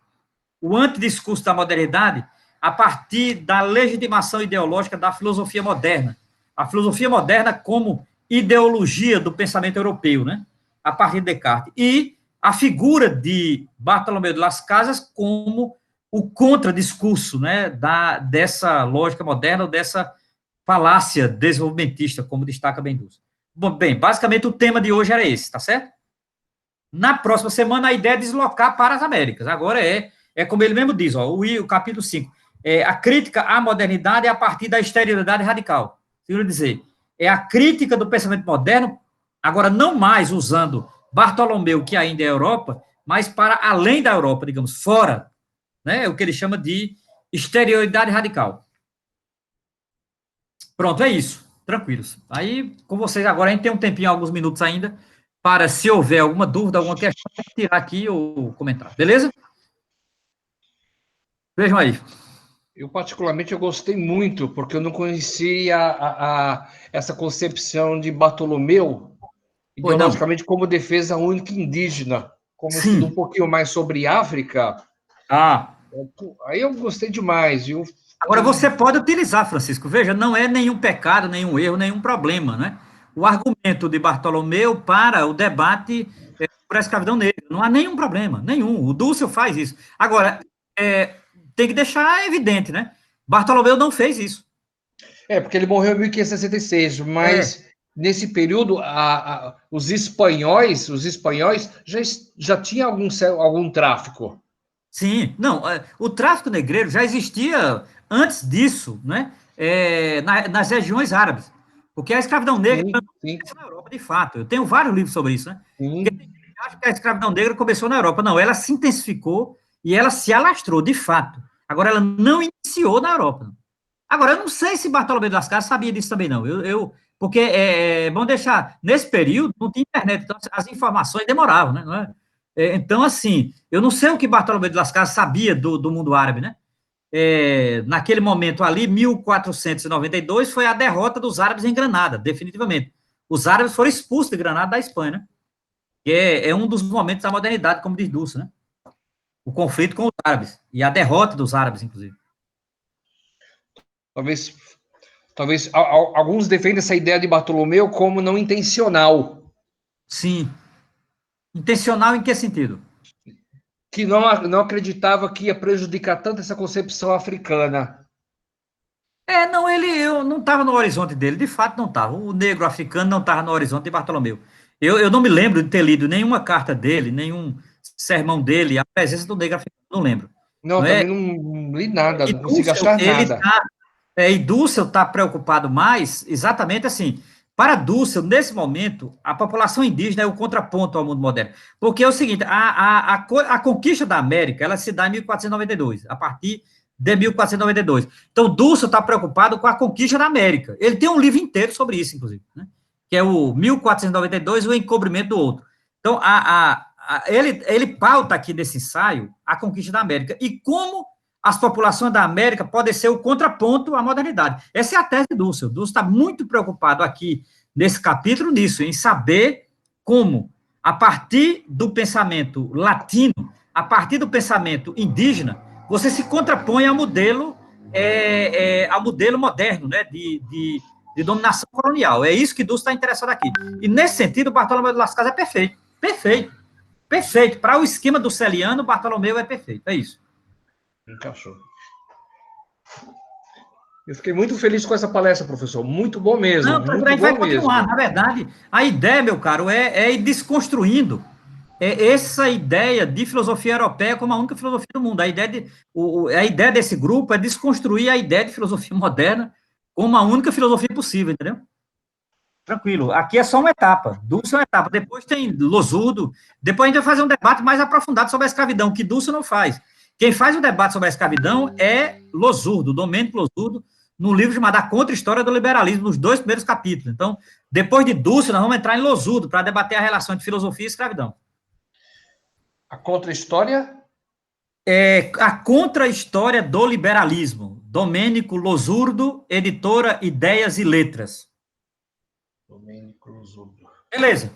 o antidiscurso da modernidade a partir da legitimação ideológica da filosofia moderna. A filosofia moderna como ideologia do pensamento europeu, né? A partir de Descartes. E a figura de Bartolomé de Las Casas como o contradiscurso, né, dessa lógica moderna, ou dessa falácia desenvolvimentista, como destaca Ben Dussel. Bom, bem, basicamente o tema de hoje era esse, tá certo? Na próxima semana, a ideia é deslocar para as Américas. Agora como ele mesmo diz, ó, o capítulo 5, a crítica à modernidade a partir da exterioridade radical. Quero dizer, a crítica do pensamento moderno, agora não mais usando Bartolomeu, que ainda é a Europa, mas para além da Europa, digamos, fora, né, o que ele chama de exterioridade radical. Pronto, é isso. Tranquilos. Aí, com vocês agora, a gente tem um tempinho, alguns minutos ainda, para, se houver alguma dúvida, alguma questão, tirar aqui ou comentar. Beleza? Vejam aí. Eu, particularmente, eu gostei muito, porque eu não conhecia essa concepção de Bartolomeu, ideologicamente, como defesa única indígena. Como eu estudo um pouquinho mais sobre África, aí eu gostei demais. Agora, você pode utilizar, Francisco, veja, não é nenhum pecado, nenhum erro, nenhum problema, né? O argumento de Bartolomeu para o debate sobre a escravidão negra, não há nenhum problema, nenhum. O Dussel faz isso. Agora, tem que deixar evidente, né? Bartolomeu não fez isso. Porque ele morreu em 1566, mas nesse período os espanhóis já tinham algum tráfico. Sim, não, o tráfico negreiro já existia antes disso, né? Nas regiões árabes, porque a escravidão negra começou na Europa, de fato. Eu tenho vários livros sobre isso, né? Acho que a escravidão negra começou na Europa. Não, ela se intensificou e ela se alastrou, de fato. Agora, ela não iniciou na Europa. Agora, eu não sei se Bartolomeu de Las Casas sabia disso também, não. Porque, vamos deixar, nesse período não tinha internet, então as informações demoravam, né? Não é? Então, assim, eu não sei o que Bartolomeu de Las Casas sabia do mundo árabe, né? Naquele momento ali, 1492, foi a derrota dos árabes em Granada, definitivamente. Os árabes foram expulsos de Granada da Espanha, né? Que é um dos momentos da modernidade, como diz Dulce, né? O conflito com os árabes, e a derrota dos árabes, inclusive. Talvez alguns defendem essa ideia de Bartolomeu como não intencional. Sim. Intencional em que sentido? Que não acreditava que ia prejudicar tanto essa concepção africana. Não, eu não estava no horizonte dele, de fato não estava. O negro africano não estava no horizonte de Bartolomeu. Eu não me lembro de ter lido nenhuma carta dele, nenhum sermão dele, a presença do negro africano, não lembro. Não, também não li nada, não consigo achar nada. E Dussel está preocupado mais, exatamente assim. Para Dussel, nesse momento, a população indígena é o contraponto ao mundo moderno. Porque é o seguinte, a conquista da América, ela se dá em 1492, a partir de 1492. Então, Dussel está preocupado com a conquista da América. Ele tem um livro inteiro sobre isso, inclusive, né? Que é o 1492, o encobrimento do outro. Então, ele pauta aqui nesse ensaio a conquista da América e como as populações da América podem ser o contraponto à modernidade. Essa é a tese de Dussel. Dussel está muito preocupado aqui, nesse capítulo, nisso, em saber como, a partir do pensamento latino, a partir do pensamento indígena, você se contrapõe ao modelo moderno, né, de dominação colonial. É isso que Dussel está interessado aqui. E, nesse sentido, Bartolomeu de Las Casas é perfeito. Perfeito. Perfeito. Para o esquema do Celiano, Bartolomeu é perfeito. É isso. Encaixou. Eu fiquei muito feliz com essa palestra, professor. Muito bom mesmo. Não, a gente vai continuar. Na verdade, a ideia, meu caro, é ir desconstruindo essa ideia de filosofia europeia como a única filosofia do mundo. A ideia desse grupo é desconstruir a ideia de filosofia moderna como a única filosofia possível, entendeu? Tranquilo. Aqui é só uma etapa. Dussel é uma etapa. Depois tem Losurdo. Depois a gente vai fazer um debate mais aprofundado sobre a escravidão, que Dussel não faz. Quem faz o debate sobre a escravidão é Losurdo, Domênico Losurdo, no livro chamado A Contra-História do Liberalismo, nos 2 primeiros capítulos. Então, depois de Dussel, nós vamos entrar em Losurdo para debater a relação de filosofia e escravidão. A Contra-História? A Contra-História do Liberalismo. Domênico Losurdo, editora Ideias e Letras. Domênico Losurdo. Beleza.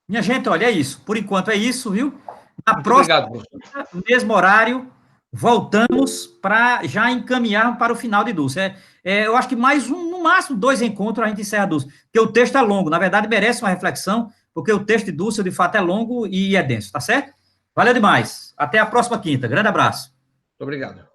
Minha gente, olha, é isso. Por enquanto é isso, viu? Na Muito próxima, obrigado, mesmo horário, voltamos para já encaminhar para o final de Dussel. Eu acho que mais no máximo 2 encontros a gente encerra Dussel, porque o texto é longo, na verdade merece uma reflexão, porque o texto de Dussel, de fato, é longo e é denso, tá certo? Valeu demais. Até a próxima quinta. Grande abraço. Muito obrigado.